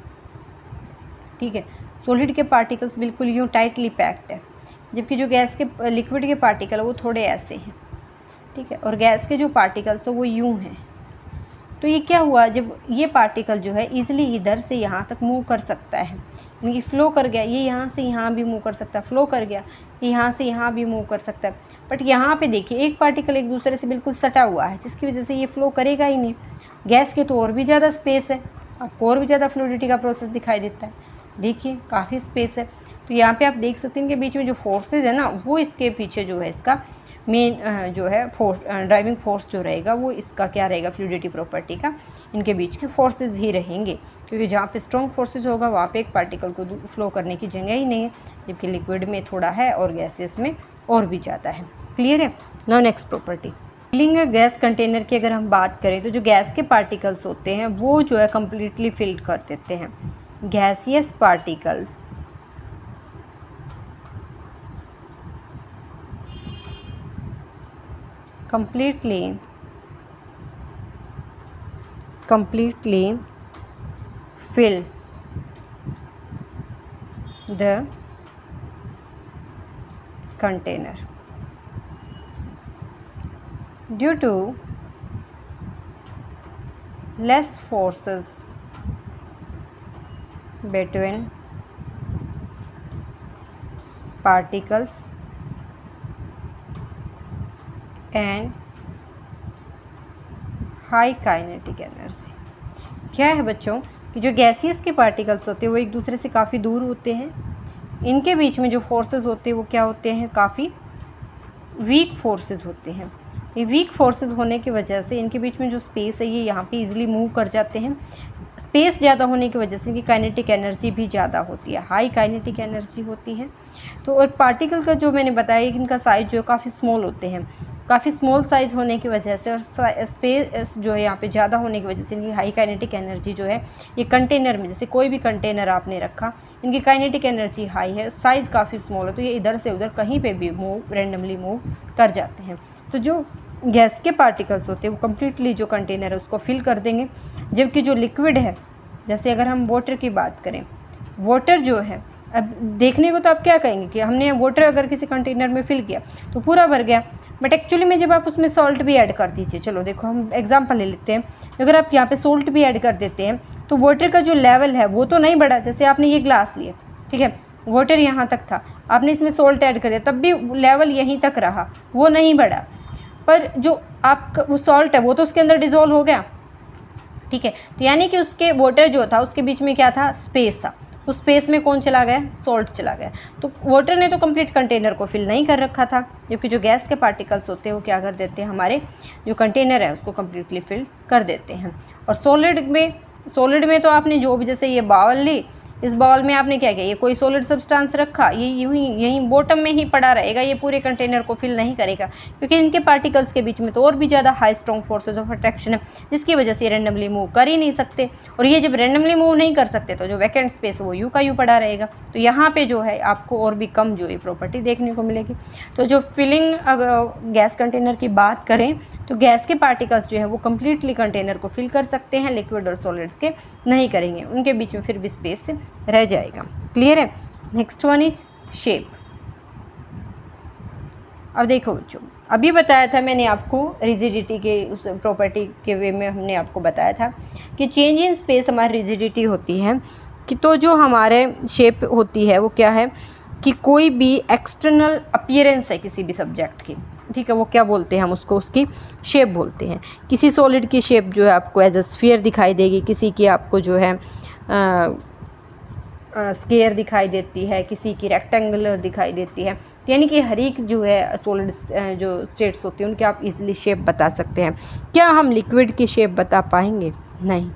ठीक है, सॉलिड के पार्टिकल्स बिल्कुल यूँ टाइटली पैक्ड है, जबकि जो गैस के लिक्विड के पार्टिकल वो थोड़े ऐसे हैं, ठीक है। और गैस के जो पार्टिकल्स हैं वो यूँ हैं। तो ये क्या हुआ, जब ये पार्टिकल जो है ईजिली इधर से यहाँ तक मूव कर सकता है, यानी फ्लो कर गया, ये यहाँ से यहाँ भी मूव कर सकता है, फ्लो कर गया, ये यहाँ से यहाँ भी मूव कर सकता है। बट यहाँ पे देखिए एक पार्टिकल एक दूसरे से बिल्कुल सटा हुआ है, जिसकी वजह से ये फ्लो करेगा ही नहीं। गैस के तो और भी ज़्यादा स्पेस है, आपको और भी ज़्यादा फ्लूइडिटी का प्रोसेस दिखाई देता है। देखिए काफ़ी स्पेस है। तो यहाँ पे आप देख सकते हैं इनके बीच में जो फोर्सेज है ना, वो इसके पीछे जो है इसका मेन जो है फोर्स, ड्राइविंग फोर्स जो रहेगा वो इसका क्या रहेगा, फ्लूइडिटी प्रॉपर्टी का इनके बीच के फोर्सेज ही रहेंगे। क्योंकि जहाँ पे स्ट्रॉन्ग फोर्सेज होगा वहाँ पे एक पार्टिकल को फ्लो करने की जगह ही नहीं है, जबकि लिक्विड में थोड़ा है और गैसेस में और भी ज़्यादा है। क्लियर है। Now next property, filling gas container की अगर हम बात करें तो जो गैस के पार्टिकल्स होते हैं वो जो है कम्प्लीटली फिल्ड कर देते हैं। Gaseous particles completely fill the container due to less forces between particles and high kinetic energy. क्या है बच्चों कि जो गैसियस के पार्टिकल्स होते हैं वो एक दूसरे से काफ़ी दूर होते हैं, इनके बीच में जो फोर्सेस होते हैं वो क्या होते हैं, काफ़ी वीक फोर्सेस होते हैं। ये वीक फोर्सेस होने की वजह से इनके बीच में जो स्पेस है ये यहाँ पे इजीली मूव कर जाते हैं। स्पेस ज़्यादा होने की वजह से इनकी काइनेटिक एनर्जी भी ज़्यादा होती है, हाई काइनेटिक एनर्जी होती है। तो और पार्टिकल का जो मैंने बताया कि इनका साइज़ जो काफ़ी स्मॉल होते हैं, काफ़ी स्मॉल साइज़ होने की वजह से और स्पेस जो है यहाँ पे ज़्यादा होने की वजह से इनकी हाई काइनेटिक एनर्जी जो है ये कंटेनर में, जैसे कोई भी कंटेनर आपने रखा, इनकी काइनेटिक एनर्जी हाई है, साइज़ काफ़ी स्मॉल है, तो ये इधर से उधर कहीं पे भी रैंडमली मूव कर जाते हैं। तो जो गैस के पार्टिकल्स होते हैं वो कम्प्लीटली जो कंटेनर है उसको फिल कर देंगे, जबकि जो लिक्विड है, जैसे अगर हम वाटर की बात करें, वाटर जो है, अब देखने को तो आप क्या कहेंगे कि हमने वाटर अगर किसी कंटेनर में फिल किया तो पूरा भर गया, बट एक्चुअली में जब आप उसमें सॉल्ट भी ऐड कर दीजिए, चलो देखो हम एग्जांपल ले लेते हैं, अगर आप यहाँ पे सॉल्ट भी ऐड कर देते हैं तो वाटर का जो लेवल है वो तो नहीं बढ़ा। जैसे आपने ये ग्लास लिए, ठीक है, वाटर यहाँ तक था, आपने इसमें सॉल्ट ऐड कर दिया, तब भी लेवल यहीं तक रहा, वो नहीं बढ़ा। पर जो आपका वो सॉल्ट है वो तो उसके अंदर डिज़ोल्व हो गया, ठीक है। तो यानी कि उसके वाटर जो था उसके बीच में क्या था, स्पेस था, उस स्पेस में कौन चला गया, सॉल्ट चला गया। तो वाटर ने तो कंप्लीट कंटेनर को फिल नहीं कर रखा था, जबकि जो गैस के पार्टिकल्स होते हैं वो क्या कर देते हैं, हमारे जो कंटेनर है उसको कम्प्लीटली फिल कर देते हैं। और सॉलिड में तो आपने जो भी, जैसे ये बाउल ली, इस बाउल में आपने क्या किया, ये कोई सॉलिड सब्सटेंस रखा, ये यहीं बॉटम में ही पड़ा रहेगा, ये पूरे कंटेनर को फिल नहीं करेगा, क्योंकि इनके पार्टिकल्स के बीच में तो और भी ज़्यादा high strong forces of attraction है, जिसकी वजह से ये रैंडमली मूव कर ही नहीं सकते। और ये जब रैंडमली मूव नहीं कर सकते तो जो वैकेंट स्पेस है वो यूँ का यूँ पड़ा रहेगा। तो यहाँ पर जो है आपको और भी कम जो ये प्रॉपर्टी देखने को मिलेगी। तो जो फिलिंग गैस कंटेनर की बात करें तो गैस के पार्टिकल्स जो है वो कम्प्लीटली कंटेनर को फिल कर सकते हैं, लिक्विड और सॉलिड्स के नहीं करेंगे, उनके बीच में फिर भी स्पेस रह जाएगा। क्लियर है। Next one is shape. अब देखो बच्चों, अभी बताया था मैंने आपको रिजिडिटी के उस प्रॉपर्टी के वे में हमने आपको बताया था कि चेंज इन स्पेस हमारी रिजिडिटी होती है कि तो जो हमारे शेप होती है वो क्या है कि कोई भी एक्सटर्नल अपीयरेंस है किसी भी सब्जेक्ट की, ठीक है, वो क्या बोलते हैं हम उसको, उसकी शेप बोलते हैं। किसी सॉलिड की शेप जो है आपको एज अ स्फीयर दिखाई देगी, किसी की आपको जो है स्क्वायर दिखाई देती है, किसी की रेक्टेंगुलर दिखाई देती है। यानी कि हर एक जो है सॉलिड जो स्टेट्स होती हैं उनकी आप इजीली शेप बता सकते हैं। क्या हम लिक्विड की शेप बता पाएंगे? नहीं।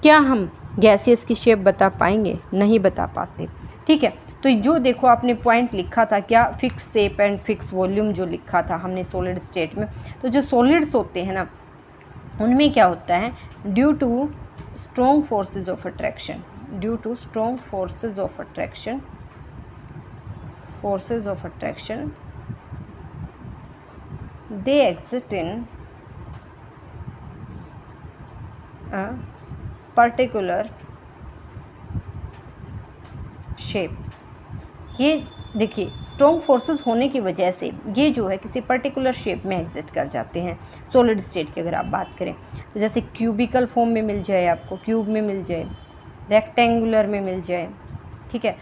क्या हम गैसियस की शेप बता पाएंगे? नहीं बता पाते, ठीक है। तो जो देखो आपने पॉइंट लिखा था क्या, fix shape and fix volume जो लिखा था हमने सॉलिड स्टेट में, तो जो सॉलिड्स होते हैं ना उनमें क्या होता है, due to strong forces of attraction, due to strong forces of attraction they exist in a particular shape, ये देखिए स्ट्रॉन्ग फोर्सेस होने की वजह से ये जो है किसी पर्टिकुलर शेप में एग्जिस्ट कर जाते हैं। सॉलिड स्टेट की अगर आप बात करें तो जैसे क्यूबिकल फॉर्म में मिल जाए, आपको क्यूब में मिल जाए, रेक्टेंगुलर में मिल जाए, ठीक है,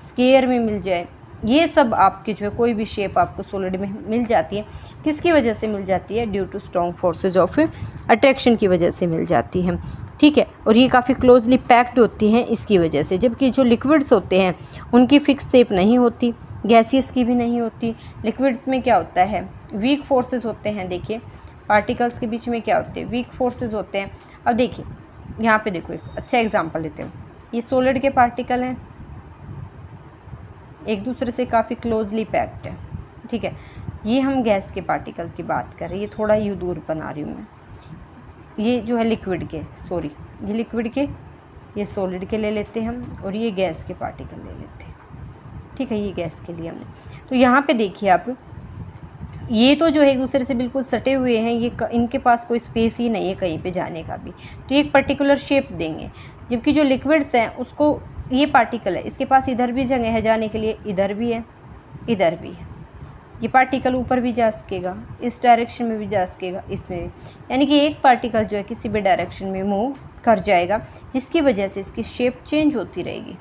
स्क्वायर में मिल जाए, ये सब आपकी जो है कोई भी शेप आपको सॉलिड में मिल जाती है। किसकी वजह से मिल जाती है? Due to strong forces of attraction की वजह से मिल जाती है, ठीक है। और ये काफ़ी क्लोजली पैक्ड होती हैं इसकी वजह से, जबकि जो लिक्विड्स होते हैं उनकी फिक्स शेप नहीं होती, गैसियस की भी नहीं होती। लिक्विड्स में क्या होता है? वीक फोर्सेस होते हैं। देखिए पार्टिकल्स के बीच में क्या होते हैं? वीक फोर्सेस होते हैं। अब देखिए यहाँ पे देखो एक अच्छा एग्जांपल लेते हैं। ये सॉलिड के पार्टिकल हैं, एक दूसरे से काफ़ी क्लोजली पैक्ड है, ठीक है। ये हम गैस के पार्टिकल की बात कर रहे हैं, ये थोड़ा यूँ दूर बना रही हूँ मैं। ये जो है लिक्विड के, सॉरी ये लिक्विड के, ये सॉलिड के ले लेते हैं हम, और ये गैस के पार्टिकल ले लेते हैं, ठीक है। ये गैस के लिए हमने, तो यहाँ पे देखिए आप, ये तो जो है एक दूसरे से बिल्कुल सटे हुए हैं, ये इनके पास कोई स्पेस ही नहीं है कहीं पे जाने का भी, तो ये एक पर्टिकुलर शेप देंगे। जबकि जो लिक्विड्स हैं उसको, ये पार्टिकल है, इसके पास इधर भी जगह है जाने के लिए, इधर भी है, इधर भी है। ये पार्टिकल ऊपर भी जा सकेगा, इस डायरेक्शन में भी जा सकेगा, इसमें भी, यानी कि एक पार्टिकल जो है किसी भी डायरेक्शन में मूव कर जाएगा, जिसकी वजह से इसकी शेप चेंज होती रहेगी।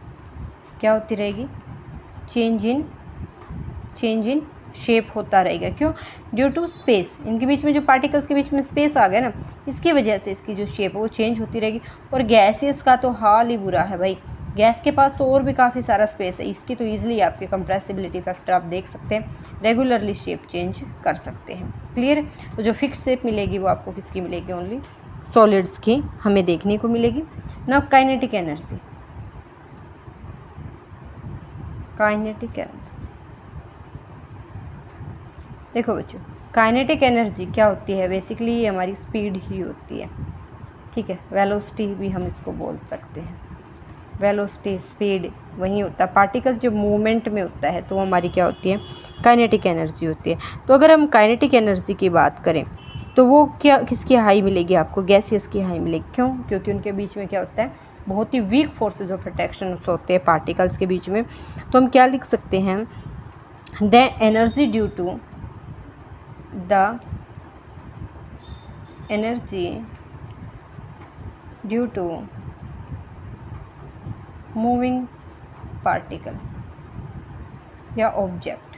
क्या होती रहेगी? चेंज इन शेप होता रहेगा। क्यों? ड्यू टू स्पेस, इनके बीच में जो पार्टिकल्स के बीच में स्पेस आ गया ना, इसकी वजह से इसकी जो शेप है वो चेंज होती रहेगी। और गैसेस का तो हाल ही बुरा है भाई, गैस के पास तो और भी काफ़ी सारा स्पेस है, इसकी तो ईजिली आपके कंप्रेसिबिलिटी फैक्टर आप देख सकते हैं, रेगुलरली शेप चेंज कर सकते हैं। क्लियर? तो जो फिक्स शेप मिलेगी वो आपको किसकी मिलेगी? ओनली सॉलिड्स की हमें देखने को मिलेगी। Now kinetic energy, kinetic energy देखो बच्चों, काइनेटिक एनर्जी क्या होती है? बेसिकली ये हमारी स्पीड ही होती है, ठीक है। वेलोसिटी भी हम इसको बोल सकते हैं। वेलोसिटी, स्पीड वही होता है। पार्टिकल जब मूवमेंट में होता है तो हमारी क्या होती है? काइनेटिक एनर्जी होती है। तो अगर हम काइनेटिक एनर्जी की बात करें तो वो क्या, किसकी हाई मिलेगी आपको? गैसियस की हाई मिलेगी। क्यों? क्योंकि उनके बीच में क्या होता है? बहुत ही वीक फोर्सेज ऑफ अट्रैक्शन होते हैं पार्टिकल्स के बीच में। तो हम क्या लिख सकते हैं? The energy due to moving particle या ऑब्जेक्ट,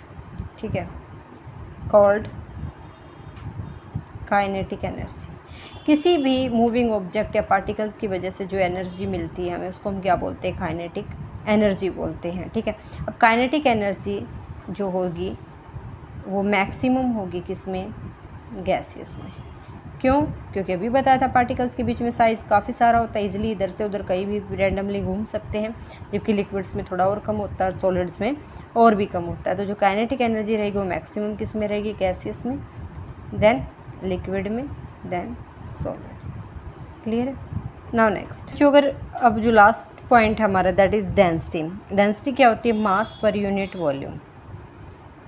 ठीक है, कॉल्ड काइनेटिक एनर्जी। किसी भी मूविंग ऑब्जेक्ट या पार्टिकल की वजह से जो एनर्जी मिलती है हमें, उसको हम क्या बोलते हैं? काइनेटिक एनर्जी बोलते हैं, ठीक है। अब काइनेटिक एनर्जी जो होगी वो मैक्सिमम होगी किसमें? गैसियस में। क्यों? क्योंकि अभी बताया था पार्टिकल्स के बीच में साइज़ काफ़ी सारा होता है, इजीली इधर से उधर कहीं भी रैंडमली घूम सकते हैं, जबकि लिक्विड्स में थोड़ा और कम होता है, सॉलिड्स में और भी कम होता है। तो जो काइनेटिक एनर्जी रहेगी वो मैक्सिमम किस में रहेगी? गैसियस में, देन लिक्विड में, देन सॉलिड्स। क्लियर है? नाउ नेक्स्ट जो, अगर अब जो लास्ट पॉइंट है हमारा, दैट इज़ डेंसिटी। डेंसिटी क्या होती है? मास पर यूनिट वॉल्यूम,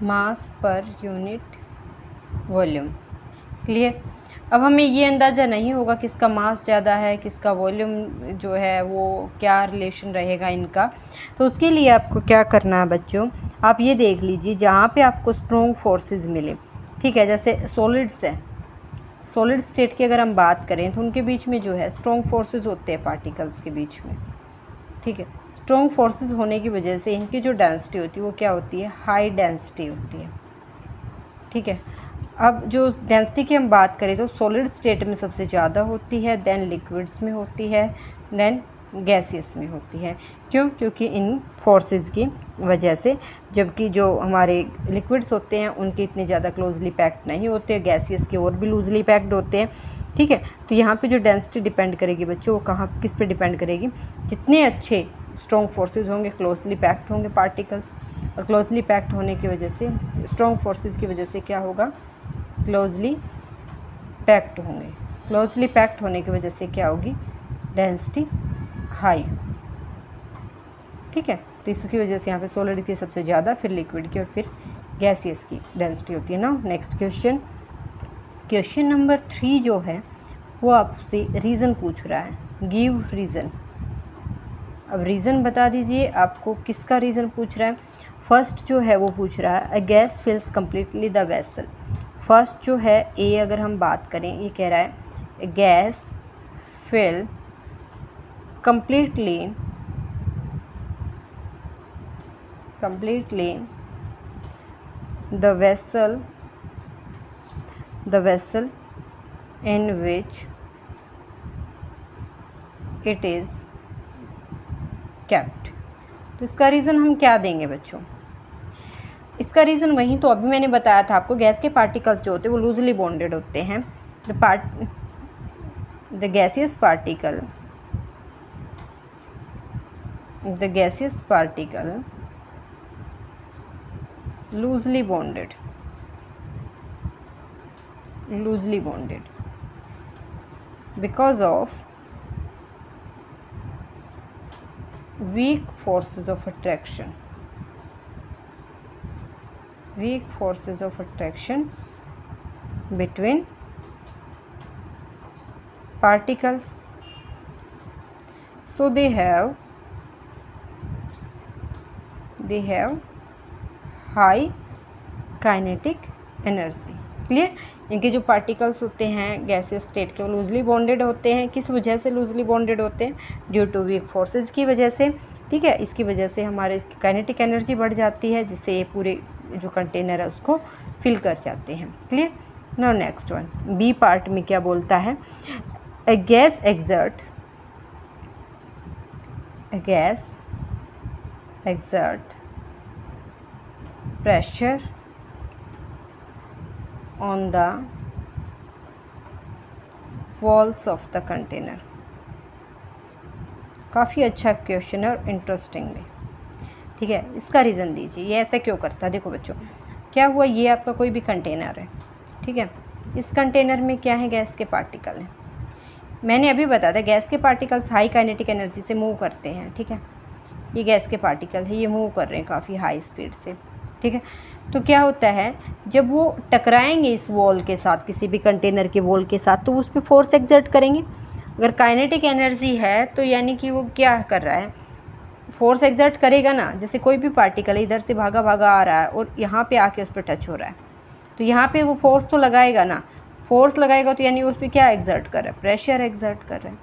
मास पर यूनिट वॉल्यूम। क्लियर? अब हमें ये अंदाज़ा नहीं होगा किसका मास ज़्यादा है, किसका वॉल्यूम जो है वो क्या रिलेशन रहेगा इनका। तो उसके लिए आपको क्या करना है बच्चों, आप ये देख लीजिए जहाँ पे आपको स्ट्रॉन्ग फोर्सेस मिले, ठीक है। जैसे सॉलिड्स है, सॉलिड स्टेट की अगर हम बात करें तो उनके बीच में जो है स्ट्रॉन्ग फोर्सेस होते हैं पार्टिकल्स के बीच में, ठीक है। स्ट्रॉन्ग फोर्सेस होने की वजह से इनकी जो डेंसिटी होती है वो क्या होती है? हाई डेंसिटी होती है, ठीक है। अब जो डेंसिटी की हम बात करें तो सॉलिड स्टेट में सबसे ज़्यादा होती है, देन लिक्विड्स में होती है, देन गैसियस में होती है। क्यों? क्योंकि इन फोर्सेस की वजह से, जबकि जो हमारे लिक्विड्स होते हैं उनके इतने ज़्यादा क्लोजली पैक्ड नहीं होते, गैसियस के और भी लूजली पैक्ड होते हैं, ठीक है। तो यहाँ पे जो डेंसिटी डिपेंड करेगी बच्चों, वो कहाँ किस पे डिपेंड करेगी? जितने अच्छे स्ट्रॉन्ग फोर्सेस होंगे, क्लोजली पैक्ड होंगे पार्टिकल्स, और क्लोजली पैक्ड होने की वजह से, स्ट्रॉन्ग फोर्सेस की वजह से क्या होगा? क्लोजली पैक्ड होंगे। क्लोजली पैक्ड होने की वजह से क्या होगी? डेंसिटी हाई, ठीक है। तो इसकी वजह से यहाँ पे सॉलिड की सबसे ज़्यादा, फिर लिक्विड की और फिर गैसियस की डेंसिटी होती है ना। नेक्स्ट क्वेश्चन, क्वेश्चन नंबर 3 जो है वो आपसे रीज़न पूछ रहा है। गिव रीज़न, अब रीज़न बता दीजिए, आपको किसका रीज़न पूछ रहा है। फर्स्ट जो है वो पूछ रहा है a gas fills completely the vessel. First जो है ए, अगर हम बात करें, ये कह रहा है gas fill completely the vessel in which it is kept। तो इसका रीज़न हम क्या देंगे बच्चों। इसका रीज़न वही तो अभी मैंने बताया था आपको, गैस के पार्टिकल्स जो होते हैं वो लूजली बॉन्डेड होते हैं। The gaseous particle loosely bonded because of weak forces of attraction between particles, so they have high kinetic energy. Clear. इनके जो पार्टिकल्स होते हैं गैसियस स्टेट के, वो लूजली बॉन्डेड होते हैं। किस वजह से लूजली बॉन्डेड होते हैं? ड्यू टू वीक फोर्सेस की वजह से। ठीक है, इसकी वजह से हमारे इसकी काइनेटिक एनर्जी बढ़ जाती है, जिससे ये पूरे जो कंटेनर है उसको फिल कर जाते हैं। Clear. Now next one, B part में क्या बोलता है, a gas exert pressure on the walls of the container। काफ़ी अच्छा क्वेश्चन है और इंटरेस्टिंग भी। ठीक है, इसका रीज़न दीजिए, ये ऐसा क्यों करता है। देखो बच्चों, क्या हुआ, ये आपका कोई भी कंटेनर है। ठीक है, इस कंटेनर में क्या है, गैस के पार्टिकल हैं। मैंने अभी बताया था गैस के पार्टिकल्स हाई काइनेटिक एनर्जी से मूव करते हैं। ठीक है, ये गैस के पार्टिकल है, ये मूव कर रहे हैं काफ़ी हाई स्पीड से। ठीक है, तो क्या होता है, जब वो टकराएंगे इस वॉल के साथ, किसी भी कंटेनर के वॉल के साथ, तो उस पर फोर्स एक्सर्ट करेंगे। अगर काइनेटिक एनर्जी है तो यानी कि वो क्या कर रहा है, फोर्स एक्सर्ट करेगा ना। जैसे कोई भी पार्टिकल इधर से भागा भागा आ रहा है और यहाँ पे आके उस पर टच हो रहा है, तो यहाँ पे वो फोर्स तो लगाएगा ना। फोर्स लगाएगा तो यानी उस पर क्या एक्सर्ट कर रहा है, प्रेशर एक्सर्ट कर रहा है।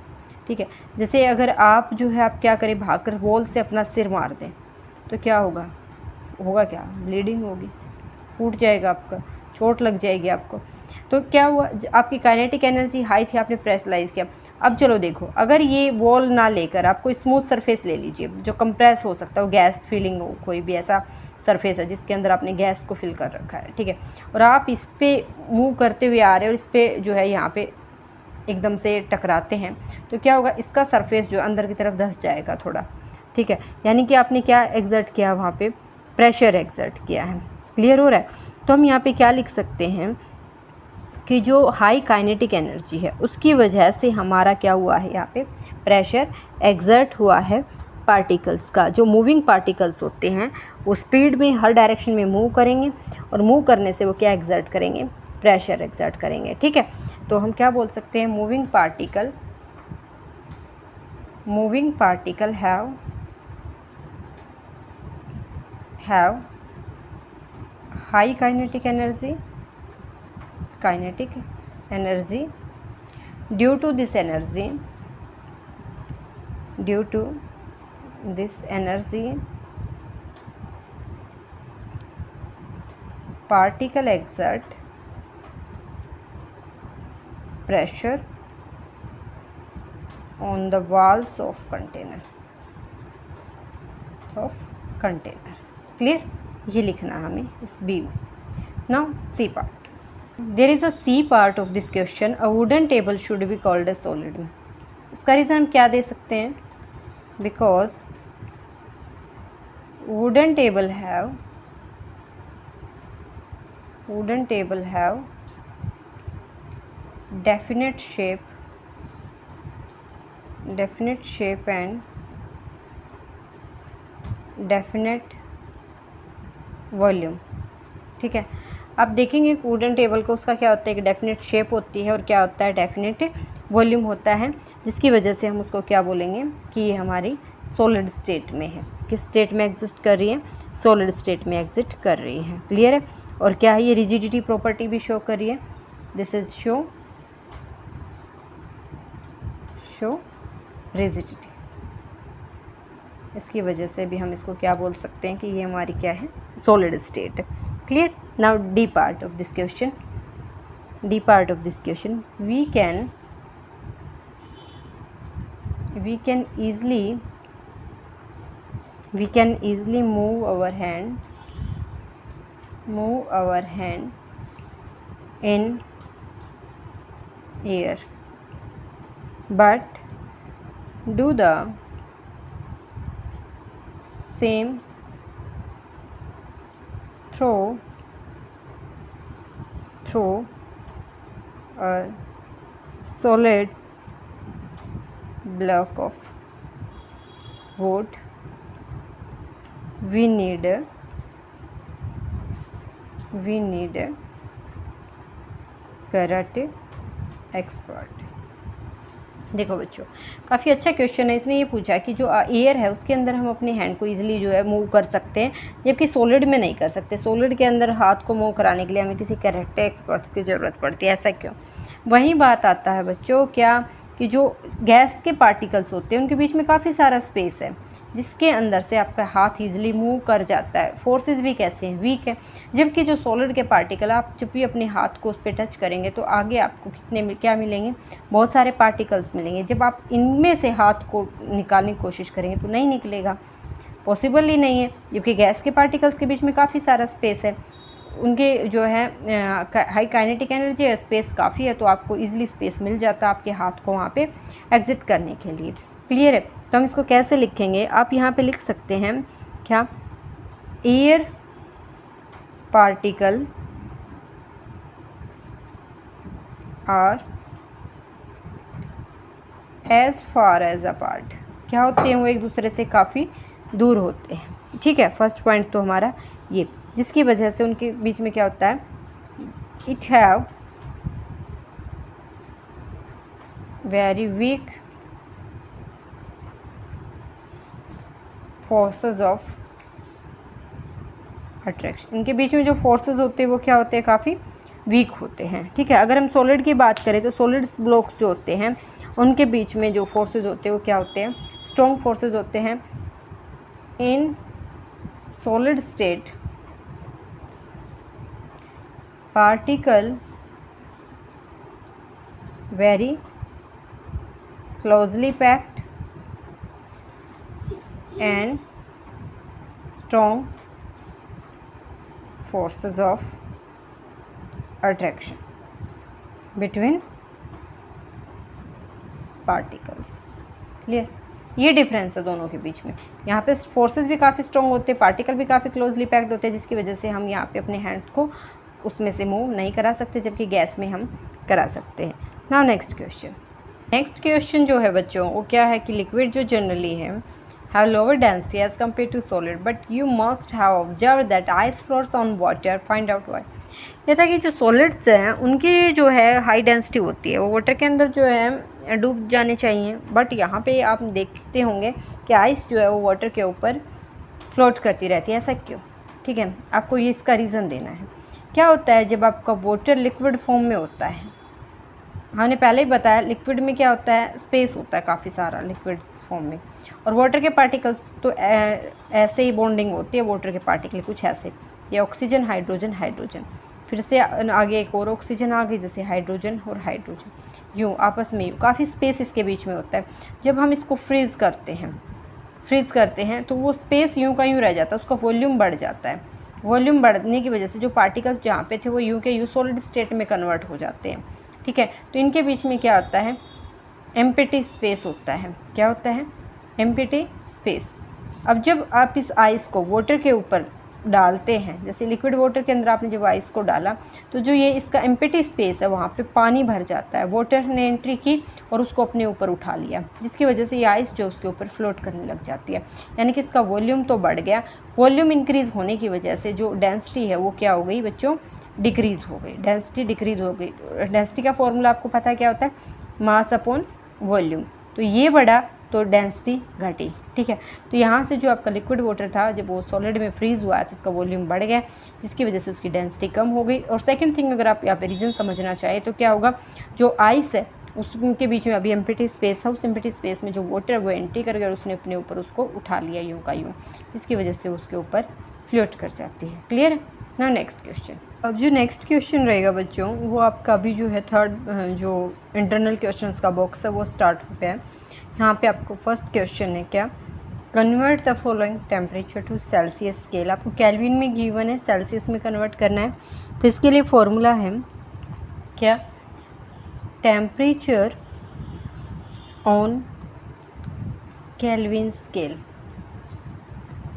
ठीक है, जैसे अगर आप जो है आप क्या करें, भागकर वॉल से अपना सिर मार दें तो क्या होगा क्या, ब्लीडिंग होगी, फूट जाएगा आपका, चोट लग जाएगी आपको। तो क्या हुआ, आपकी काइनेटिक एनर्जी हाई थी, आपने प्रेशराइज किया। अब चलो देखो, अगर ये वॉल ना लेकर आप कोई स्मूथ सरफेस ले लीजिए जो कंप्रेस हो सकता हो, गैस फिलिंग हो, कोई भी ऐसा सरफेस है जिसके अंदर आपने गैस को फिल कर रखा है। ठीक है, और आप इस पर मूव करते हुए आ रहे हो और इस पर जो है यहाँ पे एकदम से टकराते हैं, तो क्या होगा, इसका सरफेस जो अंदर की तरफ धंस जाएगा थोड़ा। ठीक है, यानी कि आपने क्या एक्सर्ट किया, वहाँ पे प्रेशर एक्सर्ट किया है। क्लियर हो रहा है। तो हम यहाँ पे क्या लिख सकते हैं कि जो हाई काइनेटिक एनर्जी है उसकी वजह से हमारा क्या हुआ है, यहाँ पे प्रेशर एक्सर्ट हुआ है पार्टिकल्स का। जो मूविंग पार्टिकल्स होते हैं वो स्पीड में हर डायरेक्शन में मूव करेंगे और मूव करने से वो क्या एक्सर्ट करेंगे, प्रेशर एक्सर्ट करेंगे। ठीक है, तो हम क्या बोल सकते हैं, moving particle have high kinetic energy due to this energy particle exert pressure on the walls of container। Clear, ये लिखना हमें इस बी में। Now C part, there is a C part of this question, a wooden table should be called a solid. इसका reason हम क्या दे सकते हैं, because wooden table have definite shape and definite volume. ठीक है, आप देखेंगे वुडन टेबल को, उसका क्या होता है, एक डेफिनेट शेप होती है और क्या होता है, डेफिनेट वॉल्यूम होता है, जिसकी वजह से हम उसको क्या बोलेंगे कि ये हमारी सॉलिड स्टेट में है। किस स्टेट में एग्जिस्ट कर रही है? सॉलिड स्टेट में एग्जिस्ट कर रही है। क्लियर है? और क्या है, ये रिजिडिटी प्रॉपर्टी भी शो कर रही है। This is show rigidity. इसकी वजह से भी हम इसको क्या बोल सकते हैं कि ये हमारी क्या है? सॉलिड स्टेट है। Clear? Now D part of this question, D part of this question, we can easily move our hand in air, but do the same through a solid block of wood. We need a karate expert. देखो बच्चों, काफ़ी अच्छा question है। इसने ये पूछा कि जो एयर है उसके अंदर हम अपने हैंड को इजीली जो है मूव कर सकते हैं, जबकि सॉलिड में नहीं कर सकते। सॉलिड के अंदर हाथ को मूव कराने के लिए हमें किसी कराटे एक्सपर्ट्स की ज़रूरत पड़ती है। ऐसा क्यों? वही बात आता है बच्चों, क्या कि जो गैस के पार्टिकल्स होते हैं उनके बीच में काफ़ी सारा स्पेस है, जिसके अंदर से आपका हाथ ईजिली मूव कर जाता है। फोर्सेस भी कैसे हैं? वीक है। जबकि जो सॉलिड के पार्टिकल, आप जब भी अपने हाथ को उस पर टच करेंगे तो आगे आपको क्या मिलेंगे? बहुत सारे पार्टिकल्स मिलेंगे। जब आप इनमें से हाथ को निकालने की कोशिश करेंगे तो नहीं निकलेगा, पॉसिबल ही नहीं है। जबकि गैस के पार्टिकल्स के बीच में काफ़ी सारा स्पेस है, उनके जो है हाई काइनेटिक एनर्जी है, स्पेस काफ़ी है, तो आपको ईजिली स्पेस मिल जाता है आपके हाथ को वहाँ पे एग्जिट करने के लिए। क्लियर है? तो हम इसको कैसे लिखेंगे? आप यहाँ पे लिख सकते हैं क्या? Air particle are as far as apart. क्या होते हैं? वो एक दूसरे से काफ़ी दूर होते हैं। ठीक है, फर्स्ट पॉइंट तो हमारा ये, जिसकी वजह से उनके बीच में क्या होता है? It have very weak forces of attraction. इनके बीच में जो फोर्सेस होते हैं वो क्या होते हैं? काफ़ी वीक होते हैं। ठीक है, अगर हम सॉलिड की बात करें तो सॉलिड ब्लॉक्स जो होते हैं उनके बीच में जो फोर्सेस होते हैं वो क्या होते हैं? स्ट्रॉन्ग फोर्सेस होते हैं। In solid state particle very closely packed and strong forces of attraction between particles। Clear? ये डिफरेंस है दोनों के बीच में। यहाँ पे फोर्सेस भी काफ़ी स्ट्रॉन्ग होते हैं, पार्टिकल भी काफ़ी क्लोजली पैक्ड होते हैं, जिसकी वजह से हम यहाँ पे अपने हैंड को उसमें से मूव नहीं करा सकते, जबकि गैस में हम करा सकते हैं। नाउ नेक्स्ट क्वेश्चन जो है बच्चों वो क्या है कि लिक्विड जो जनरली है have lower density as compared to solid, but you must have observed that ice floats on water. Find out why। ये था कि जो सॉलिड्स हैं उनकी जो है हाई डेंसिटी होती है, वो वाटर के अंदर जो है डूब जाने चाहिए, बट यहाँ पे आप देखते होंगे कि आइस जो है वो वाटर के ऊपर फ्लोट करती रहती है। ऐसा क्यों? ठीक है, आपको ये इसका रीज़न देना है। क्या होता है जब आपका वाटर लिक्विड फॉर्म में होता है? हमने पहले ही बताया लिक्विड में क्या होता है? स्पेस होता है काफ़ी सारा लिक्विड फॉर्म में, और वाटर के पार्टिकल्स तो ऐसे ही बॉन्डिंग होती है। वाटर के पार्टिकल कुछ ऐसे, ये ऑक्सीजन हाइड्रोजन हाइड्रोजन, फिर से आगे एक और ऑक्सीजन आ गई, जैसे हाइड्रोजन और हाइड्रोजन, यूँ आपस में काफ़ी स्पेस इसके बीच में होता है। जब हम इसको फ्रीज़ करते हैं तो वो स्पेस यूँ का यूँ रह जाता है, उसका वॉल्यूम बढ़ जाता है। वॉल्यूम बढ़ने की वजह से जो पार्टिकल्स जहाँ पे थे वो यूँ के यूँ सॉलिड स्टेट में कन्वर्ट हो जाते हैं। ठीक है, तो इनके बीच में क्या होता है? एम्प्टी स्पेस होता है। क्या होता है? Empty space. अब जब आप इस आइस को वाटर के ऊपर डालते हैं, जैसे लिक्विड वाटर के अंदर आपने जब आइस को डाला तो जो ये इसका एम्प्टी स्पेस है वहाँ पे पानी भर जाता है। वाटर ने एंट्री की और उसको अपने ऊपर उठा लिया, जिसकी वजह से ये आइस जो उसके ऊपर फ्लोट करने लग जाती है। यानी कि इसका वॉल्यूम तो बढ़ गया, वॉल्यूम इंक्रीज़ होने की वजह से जो डेंसिटी है वो क्या हो गई बच्चों? डिक्रीज़ हो गई। डेंसिटी डिक्रीज़ हो गई। डेंसिटी का फॉर्मूला आपको पता है क्या होता है? Mass upon volume. तो ये बढ़ा तो डेंसिटी घटी। ठीक है। तो यहाँ से जो आपका लिक्विड वाटर था जब वो सॉलिड में फ्रीज़ हुआ तो उसका वॉल्यूम बढ़ गया, जिसकी वजह से उसकी डेंसिटी कम हो गई। और सेकंड थिंग, अगर आप यहाँ पे रीज़न समझना चाहें तो क्या होगा, जो आइस है उसके बीच में अभी एम्प्टी स्पेस था, उस एम्प्टी स्पेस में जो वाटर है वो एंट्री कर गया और उसने अपने ऊपर उसको उठा लिया यूँ का यूँ, इसकी वजह से उसके ऊपर फ्लोट कर जाती है। क्लियर है ना। Next question. अब जो नेक्स्ट क्वेश्चन रहेगा बच्चों वो आपका अभी जो है थर्ड जो इंटरनल क्वेश्चंस का बॉक्स है वो स्टार्ट हो गया है। यहाँ पे आपको फर्स्ट क्वेश्चन है क्या, convert the following temperature to Celsius scale. आपको केल्विन में गिवन है, सेल्सियस में कन्वर्ट करना है। तो इसके लिए फॉर्मूला है क्या, temperature on Kelvin scale,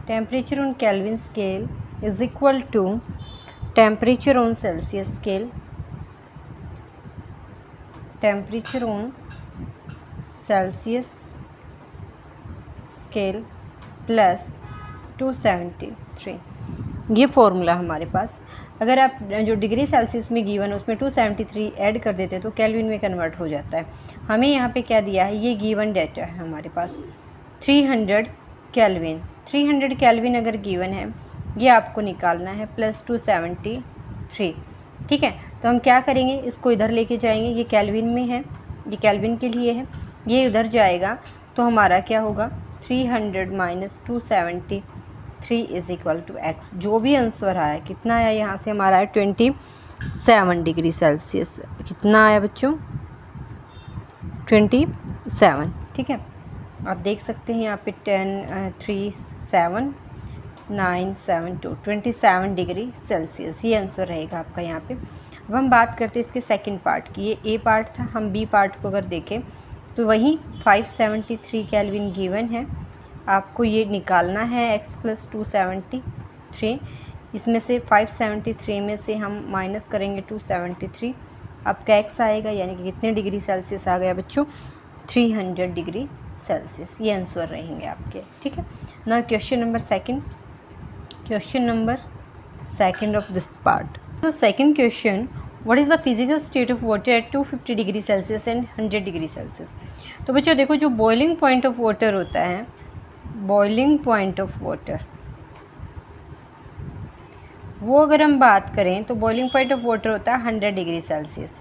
temperature on Kelvin scale is equal to temperature on Celsius scale, temperature on Celsius scale plus 273। ये फॉर्मूला हमारे पास। अगर आप जो डिग्री सेल्सियस में गिवन है उसमें 273 ऐड कर देते तो केल्विन में कन्वर्ट हो जाता है। हमें यहाँ पे क्या दिया है, ये गिवन डेटा है हमारे पास 300 केल्विन। 300 केल्विन अगर गिवन है ये आपको निकालना है प्लस 273। ठीक है, तो हम क्या करेंगे, इसको इधर लेके जाएंगे, ये केल्विन में है, ये केल्विन के लिए है, ये उधर जाएगा तो हमारा क्या होगा 300 minus 273 is equal to x. जो भी आंसर आया, कितना आया यहाँ से हमारा है 27 डिग्री सेल्सियस। कितना आया बच्चों 27। ठीक है, आप देख सकते हैं यहाँ पे 10,3,7,9,7,2 27 डिग्री सेल्सियस ये आंसर रहेगा आपका यहाँ पे। अब हम बात करते हैं इसके सेकंड पार्ट की। ये ए पार्ट था, हम बी पार्ट को अगर देखें तो वही 573 केल्विन गिवन है, आपको ये निकालना है x प्लस 273। इसमें से 573 में से हम माइनस करेंगे 273, आपका x आएगा, यानी कि कितने डिग्री सेल्सियस आ गया बच्चों 300 डिग्री सेल्सियस। ये आंसर रहेंगे आपके। ठीक है ना। Question number second, question number second of this part. The second question, what is the physical state of water at 250 degree Celsius and 100 degree Celsius. तो बच्चों देखो, जो बॉइलिंग पॉइंट ऑफ वाटर होता है, बॉइलिंग पॉइंट ऑफ वाटर, वो अगर हम बात करें तो बॉइलिंग पॉइंट ऑफ वाटर होता है 100 डिग्री सेल्सियस,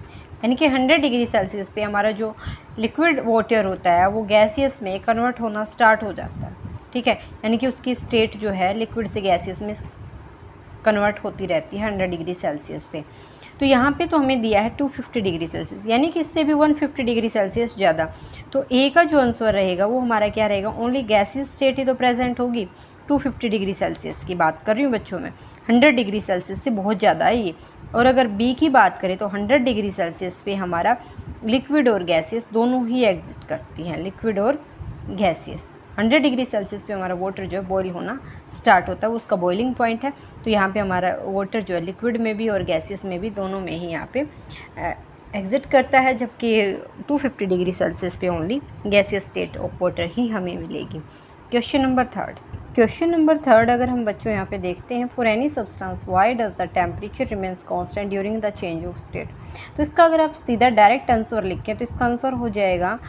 यानी कि 100 डिग्री सेल्सियस पे हमारा जो लिक्विड वाटर होता है वो गैसियस में कन्वर्ट होना स्टार्ट हो जाता है। ठीक है, यानी कि उसकी स्टेट जो है लिक्विड से गैसियस में कन्वर्ट होती रहती है 100 डिग्री सेल्सियस पे। तो यहाँ पे तो हमें दिया है 250 डिग्री सेल्सियस, यानी कि इससे भी 150 डिग्री सेल्सियस ज़्यादा। तो ए का जो आंसर रहेगा वो हमारा क्या रहेगा, ओनली गैसियस स्टेट ही तो प्रेजेंट होगी। 250 डिग्री सेल्सियस की बात कर रही हूँ बच्चों मैं, 100 डिग्री सेल्सियस से बहुत ज़्यादा है ये। और अगर बी की बात करें तो 100 डिग्री सेल्सियस पे हमारा लिक्विड और गैसियस दोनों ही एग्जिट करती हैं, लिक्विड और गैसियस। 100 डिग्री सेल्सियस पे हमारा वाटर जो है बॉईल होना स्टार्ट होता है, वो उसका बॉइलिंग पॉइंट है। तो यहाँ पे हमारा वाटर जो है लिक्विड में भी और गैसियस में भी दोनों में ही यहाँ पे एग्जिट करता है, जबकि 250 डिग्री सेल्सियस पे only gaseous state of water ही हमें मिलेगी। Question number third, question number third अगर हम बच्चों यहाँ पे देखते हैं, for any substance why does the temperature remains constant during the change of state. तो इसका अगर आप सीधा डायरेक्ट आंसर लिखें तो इसका आंसर हो जाएगा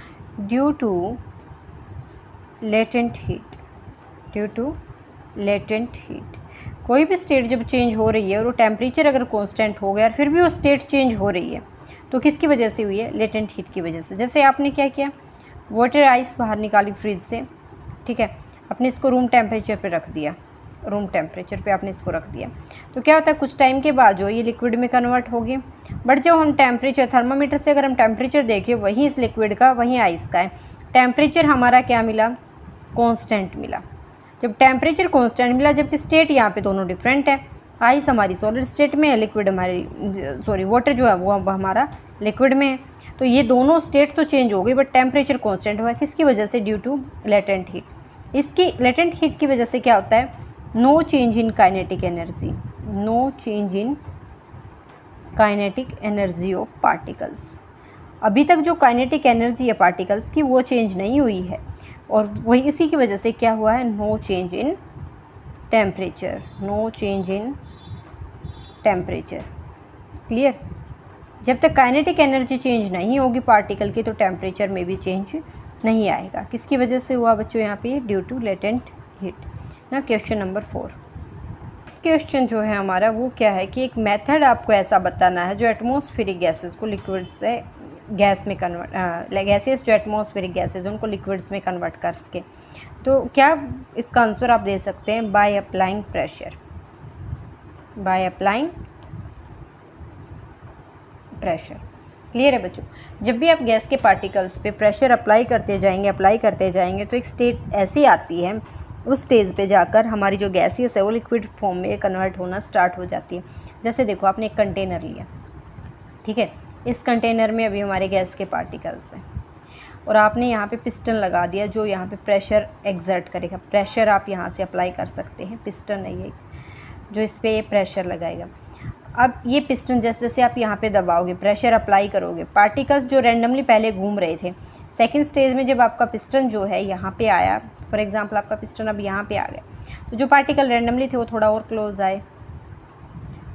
due to latent heat, due to latent heat. कोई भी स्टेट जब चेंज हो रही है और वो टेम्परेचर अगर कांस्टेंट हो गया फिर भी वो स्टेट चेंज हो रही है, तो किसकी वजह से हुई है, लेटेंट हीट की वजह से। जैसे आपने क्या किया, वाटर आइस बाहर निकाली फ्रिज से, ठीक है, आपने इसको रूम टेम्परेचर पे रख दिया, रूम टेम्परेचर पे आपने इसको रख दिया, तो क्या होता है कुछ टाइम के बाद जो ये लिक्विड में कन्वर्ट होगी। बट जब हम टेम्परेचर थर्मामीटर से अगर हम टेम्परेचर देखें वहीं इस लिक्विड का वहीं आइस का है, टेम्परेचर हमारा क्या मिला, कांस्टेंट मिला। जब टेम्परेचर कांस्टेंट मिला जबकि स्टेट यहाँ पे दोनों डिफरेंट है, आइस हमारी सॉलिड स्टेट में है, लिक्विड हमारी वाटर जो है वो हमारा लिक्विड में है, तो ये दोनों स्टेट तो चेंज हो गई बट टेम्परेचर कांस्टेंट हुआ है। किसकी वजह से, ड्यू टू लेटेंट हीट। इसकी लेटेंट हीट की वजह से क्या होता है, no change in kinetic energy, no change in kinetic energy of particles. अभी तक जो काइनेटिक एनर्जी है पार्टिकल्स की वो चेंज नहीं हुई है, और वही इसी की वजह से क्या हुआ है, no change in temperature, no change in temperature. Clear. जब तक काइनेटिक एनर्जी चेंज नहीं होगी पार्टिकल की तो टेम्परेचर में भी चेंज नहीं आएगा। किसकी वजह से हुआ बच्चों यहाँ पे? ड्यू टू लेटेंट हीट ना। Question number 4। क्वेश्चन जो है हमारा वो क्या है कि एक मेथड आपको ऐसा बताना है जो एटमॉस्फेरिक गैसेस को लिक्विड से गैस में कन्वर्ट, गैसेस जो एटमॉस्फेरिक गैसेस उनको लिक्विड्स में कन्वर्ट कर सके। तो क्या इसका आंसर आप दे सकते हैं? By applying pressure. By applying pressure. Clear है बच्चों? जब भी आप गैस के पार्टिकल्स पे प्रेशर अप्लाई करते जाएंगे तो एक स्टेट ऐसी आती है, उस स्टेज पे जाकर हमारी जो गैसेस है वो लिक्विड फॉर्म में कन्वर्ट होना स्टार्ट हो जाती है। जैसे देखो, आपने एक कंटेनर लिया, ठीक है, इस कंटेनर में अभी हमारे गैस के पार्टिकल्स हैं और आपने यहाँ पे पिस्टन लगा दिया जो यहाँ पे प्रेशर एक्सर्ट करेगा। प्रेशर आप यहाँ से अप्लाई कर सकते हैं, पिस्टन है ये जो इस पर ये प्रेशर लगाएगा। अब ये पिस्टन जैसे जैसे आप यहाँ पे दबाओगे, प्रेशर अप्लाई करोगे, पार्टिकल्स जो रैंडमली पहले घूम रहे थे, सेकंड स्टेज में जब आपका पिस्टन जो है यहाँ पे आया, फॉर एग्जांपल आपका पिस्टन अब यहाँ पे आ गया, तो जो पार्टिकल रैंडमली थे वो थोड़ा और क्लोज आए,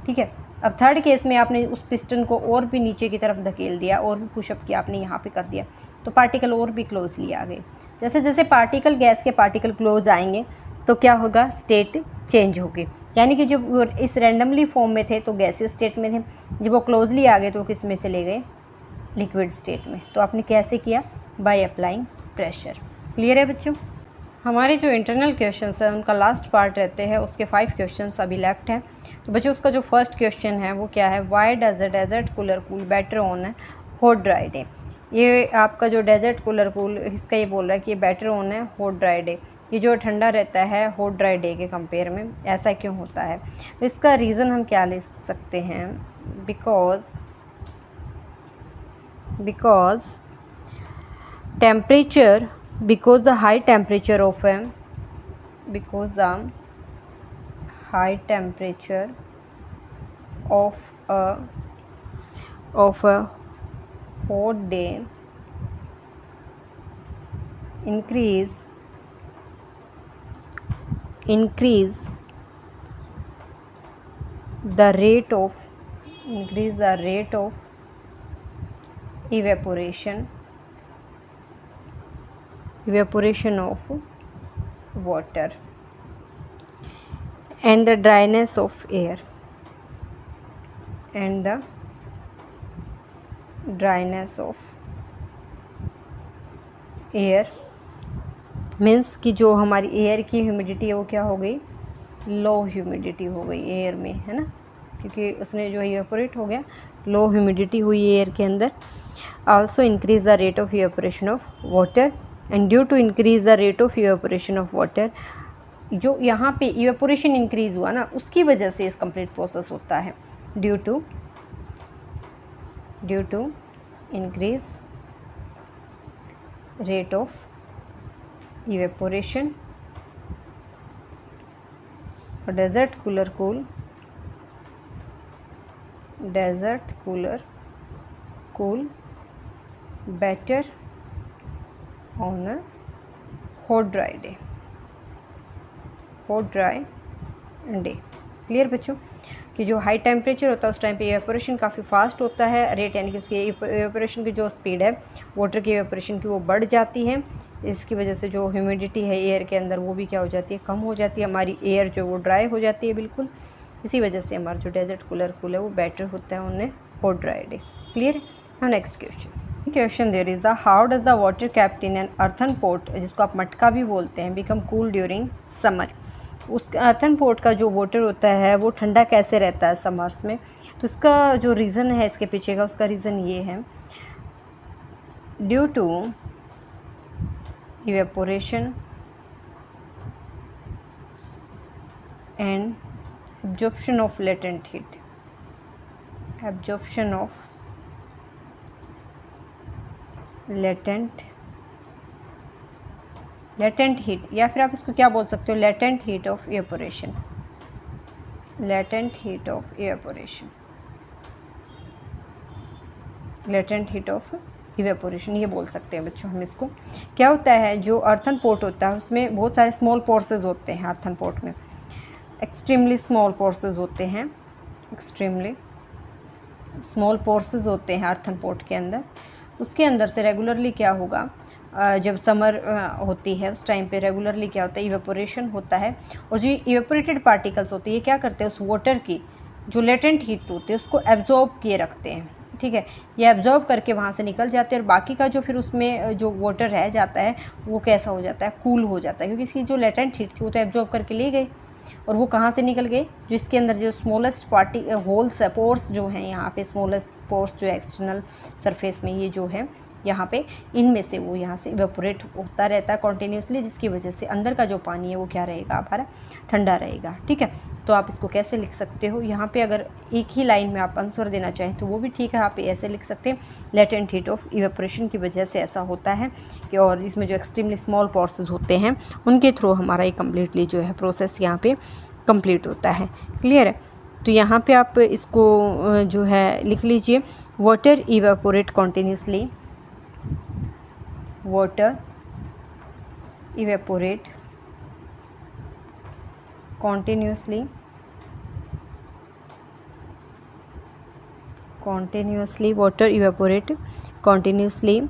ठीक है। अब थर्ड केस में आपने उस पिस्टन को और भी नीचे की तरफ धकेल दिया और भी पुशअप किया आपने यहाँ पे कर दिया, तो पार्टिकल और भी क्लोजली आ गए। जैसे जैसे पार्टिकल, गैस के पार्टिकल क्लोज आएंगे तो क्या होगा? स्टेट चेंज होगी। यानी कि जब इस रैंडमली फॉर्म में थे तो गैसियस स्टेट में थे, जब वो क्लोजली आ गए तो किस में चले गए? लिक्विड स्टेट में। तो आपने कैसे किया? By applying pressure. क्लियर है बच्चों? हमारे जो इंटरनल क्वेश्चंस है उनका लास्ट पार्ट रहते हैं, उसके 5 क्वेश्चंस अभी लेफ्ट हैं। तो बच्चों उसका जो फर्स्ट क्वेश्चन है वो क्या है? Why does a desert cooler cool better on hot dry day. ये आपका जो डेजर्ट कूलर कूल, इसका ये बोल रहा है कि ये बेटर ऑन है हॉट ड्राई डे, ये जो ठंडा रहता है हॉट ड्राई डे के कंपेयर में, ऐसा क्यों होता है? तो इसका रीज़न हम क्या ले सकते हैं? Because temperature, because the high temperature of a hot day increase the rate of evaporation of water and the dryness of air, means कि जो हमारी एयर की ह्यूमिडिटी है वो क्या हो गई? लो ह्यूमिडिटी हो गई एयर में, है ना, क्योंकि उसने जो इवेपोरेट हो गया, लो ह्यूमिडिटी हुई एयर के अंदर। Also increase the rate of evaporation of water and due to increase the rate of evaporation of water, जो यहाँ पे इवेपोरेशन इंक्रीज हुआ ना, उसकी वजह से इस कंप्लीट प्रोसेस होता है। Due to increase rate of evaporation, desert cooler cool better on a hot dry day. Clear बच्चों? कि जो हाई टेम्परेचर होता है उस टाइम पे इवेपोरेशन काफ़ी फास्ट होता है, रेट यानी कि उसकी इवेपोरेशन की जो स्पीड है वाटर की इवेपोरेशन की वो बढ़ जाती है। इसकी वजह से जो ह्यूमिडिटी है एयर के अंदर वो भी क्या हो जाती है? कम हो जाती है, हमारी एयर जो वो ड्राई हो जाती है बिल्कुल। इसी वजह से हमारा जो डेजर्ट कूलर कूल है वो बेटर होता है उन्हें हॉट ड्राई डे। क्लियर है? हाँ, next question there is the how does the water kept in an earthen pot, जिसको आप मटका भी बोलते हैं, बिकम कूल ड्यूरिंग समर। उस अर्थन पोट का जो वाटर होता है वो ठंडा कैसे रहता है समर्स में? तो इसका जो रीज़न है इसके पीछे का, उसका रीज़न ये है, due to evaporation and absorption of latent heat, latent heat, या फिर आप इसको क्या बोल सकते हो? latent heat of evaporation, latent heat of evaporation ये बोल सकते हैं बच्चों हम इसको। क्या होता है, जो अर्थन पोट होता है उसमें बहुत सारे स्मॉल पोर्सेज होते हैं। अर्थन पोट में एक्सट्रीमली स्मॉल पोर्सेज होते हैं, अर्थन पोट के अंदर। उसके अंदर से रेगुलरली क्या होगा? जब समर होती है उस टाइम पे रेगुलरली क्या होता है, इवेपोरेशन होता है, और जो इवेपोरेटेड पार्टिकल्स होते हैं ये क्या करते हैं, उस वाटर की जो लेटेंट हीट होती है उसको एब्जॉर्ब किए रखते हैं, ठीक है। ये एब्जॉर्ब करके वहाँ से निकल जाते हैं, और बाकी का जो फिर उसमें जो वाटर रह जाता है वो कैसा हो जाता है, कूल हो जाता है, क्योंकि इसकी जो लेटेंट हीट थी वो तो एब्जॉर्ब करके ले गए, और वो कहाँ से निकल गए, जो इसके अंदर जो स्मॉलेस्ट होल्स है, पोर्स जो हैं यहाँ पे, स्मॉलेस्ट पोर्स जो एक्सटर्नल सरफेस में ये जो है यहाँ पे, इनमें से वो यहाँ से इवेपोरेट होता रहता है कॉन्टीन्यूसली, जिसकी वजह से अंदर का जो पानी है वो क्या रहेगा हमारा, ठंडा रहेगा, ठीक है। तो आप इसको कैसे लिख सकते हो, यहाँ पे अगर एक ही लाइन में आप आंसर देना चाहें तो वो भी ठीक है, आप ऐसे लिख सकते हैं, लेटेंट हीट ऑफ इवेपोरेशन की वजह से ऐसा होता है कि, और इसमें जो एक्सट्रीमली स्मॉल पोर्सेस होते हैं उनके थ्रू हमारा ये कम्प्लीटली जो है प्रोसेस यहाँ पे कंप्लीट होता है। क्लियर है। तो यहाँ पे आप इसको जो है लिख लीजिए, water evaporate continuously, water evaporate continuously water evaporate continuously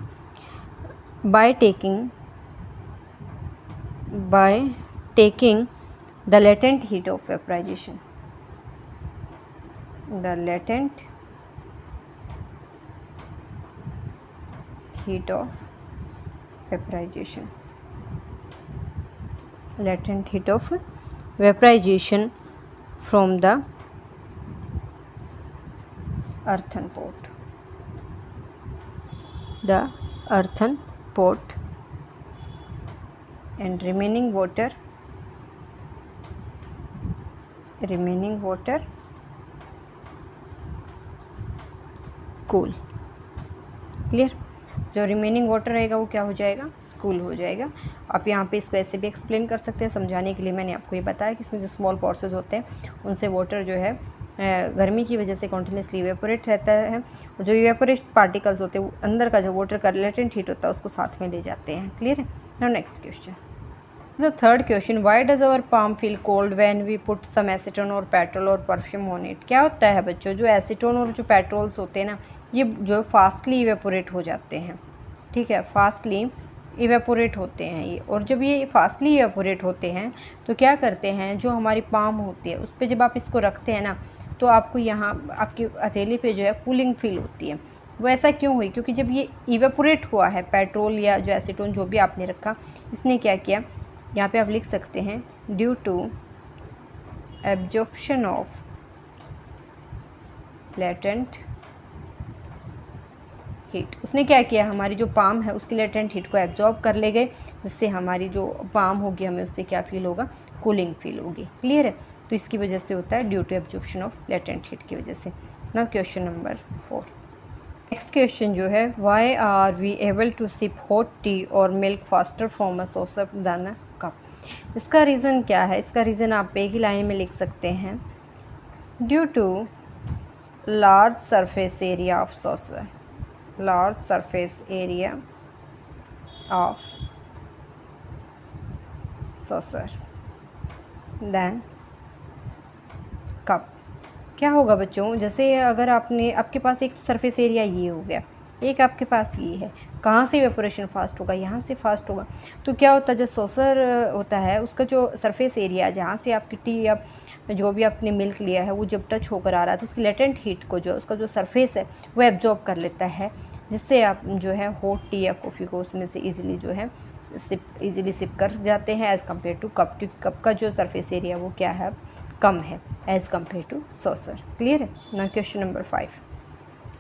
by taking the latent heat of vaporization, the latent heat of vaporization, latent heat of vaporization from the earthen pot, and remaining water cool। Clear. जो remaining water रहेगा वो क्या हो जाएगा, cool हो जाएगा। आप यहाँ पे इसको ऐसे भी एक्सप्लेन कर सकते हैं, समझाने के लिए मैंने आपको ये बताया कि इसमें जो स्मॉल पोर्सेस होते हैं उनसे वाटर जो है गर्मी की वजह से कॉन्टीन्यूसली इवेपोरेट रहता है, और जो इवेपोरेट पार्टिकल्स होते हैं वो अंदर का जो वाटर का लेटेंट हीट होता है उसको साथ में ले जाते हैं। क्लियर है। Now next question, the third question, why does our palm feel cold when we put some acetone और पेट्रोल और परफ्यूम ऑन इट। क्या होता है बच्चों, जो एसीटोन और जो पेट्रोल्स होते हैं ना, ये जो फास्टली इवेपोरेट हो जाते हैं, ठीक है, फास्टली इवेपोरेट होते हैं ये, और जब ये फास्टली इवेपोरेट होते हैं तो क्या करते हैं, जो हमारी पाम होती है उस पर जब आप इसको रखते हैं ना, तो आपको यहाँ आपकी हथेली पे जो है कूलिंग फील होती है। वो ऐसा क्यों हुई, क्योंकि जब ये इवेपोरेट हुआ है पेट्रोल या जो एसीटोन जो भी आपने रखा, इसने क्या किया, यहाँ पे आप लिख सकते हैं, due to absorption of latent heat, उसने क्या किया, हमारी जो पाम है उसकी लेटेंट हीट को एब्जॉर्ब कर ले गए, जिससे हमारी जो पाम होगी हमें उस पर क्या फील होगा, कूलिंग फील होगी। क्लियर है। तो इसकी वजह से होता है due to absorption of latent heat की वजह से। Now question number 4, next question जो है, why are we able to sip hot tea और milk faster from a saucer than a cup. इसका रीज़न क्या है, इसका रीज़न आप एक ही लाइन में लिख सकते हैं, due to large surface area of saucer, large surface area of saucer then cup। क्या होगा बच्चों, जैसे अगर आपके पास एक सरफेस एरिया ये हो गया, एक आपके पास ये है, कहाँ से इवेपोरेशन फास्ट होगा, यहाँ से फास्ट होगा। तो क्या होता है, जो सॉसर होता है उसका जो सरफेस एरिया जहाँ से आपकी टी या जो भी आपने मिल्क लिया है वो जब टच होकर आ रहा है तो उसकी लेटेंट हीट को जो उसका जो सरफेस है वो एब्जॉर्ब कर लेता है, जिससे आप जो है हॉट टी या कॉफ़ी को उसमें से इजीली जो है इजीली सिप कर जाते हैं एज़ कम्पेयर टू कप, क्योंकि कप का जो सरफेस एरिया वो क्या है, कम है as compare to saucer. Clear है ना। क्वेश्चन नंबर 5,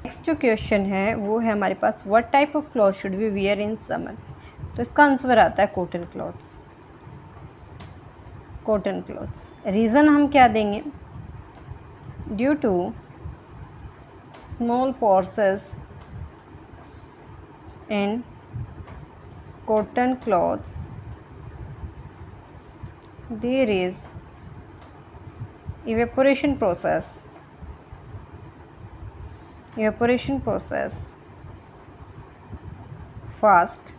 नेक्स्ट जो क्वेश्चन है वो है हमारे पास, what type of cloth should we wear in summer. तो इसका आंसर आता है cotton cloths, cotton cloths. Reason हम क्या देंगे, due to small pores in cotton cloths there is evaporation process fast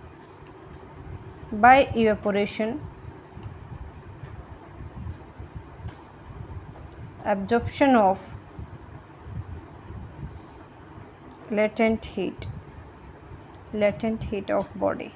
by evaporation absorption of latent heat of body।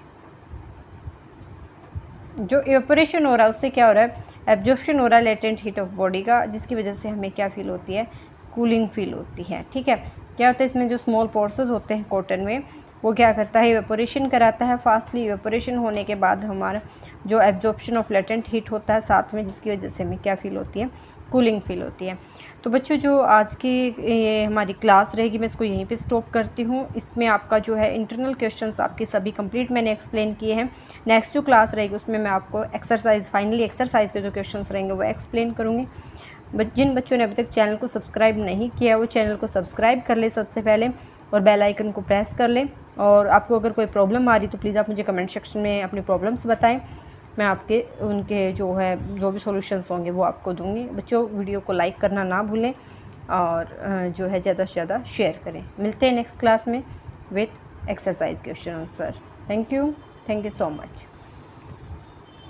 जो evaporation हो रहा है उससे क्या हो रहा है, एब्जॉर्प्शन हो रहा है लेटेंट हीट ऑफ बॉडी का, जिसकी वजह से हमें क्या फील होती है, कूलिंग फील होती है। ठीक है, क्या होता है इसमें जो स्मॉल पोर्सेस होते हैं कॉटन में, वो क्या करता है, इवेपोरेशन कराता है फास्टली। इवेपोरेशन होने के बाद हमारा जो एब्जॉर्प्शन ऑफ लेटेंट हीट होता है साथ में, जिसकी वजह से हमें क्या फील होती है, कूलिंग फील होती है। तो बच्चों जो आज की ये हमारी क्लास रहेगी मैं इसको यहीं पे स्टॉप करती हूँ। इसमें आपका जो है इंटरनल क्वेश्चंस आपके सभी कंप्लीट मैंने एक्सप्लेन किए हैं। नेक्स्ट जो क्लास रहेगी उसमें मैं आपको एक्सरसाइज, फाइनली एक्सरसाइज के जो क्वेश्चंस रहेंगे वो एक्सप्लेन करूँगी। जिन बच्चों ने अभी तक चैनल को सब्सक्राइब नहीं किया वो चैनल को सब्सक्राइब कर ले सबसे पहले, और बेल आइकन को प्रेस कर लें। और आपको अगर कोई प्रॉब्लम आ रही तो प्लीज़ आप मुझे कमेंट सेक्शन में अपनी प्रॉब्लम्स बताएं, मैं आपके उनके जो भी सॉल्यूशंस होंगे वो आपको दूंगी। बच्चों वीडियो को लाइक करना ना भूलें और जो है ज़्यादा से ज़्यादा शेयर करें। मिलते हैं नेक्स्ट क्लास में with exercise question answer. Thank you so much.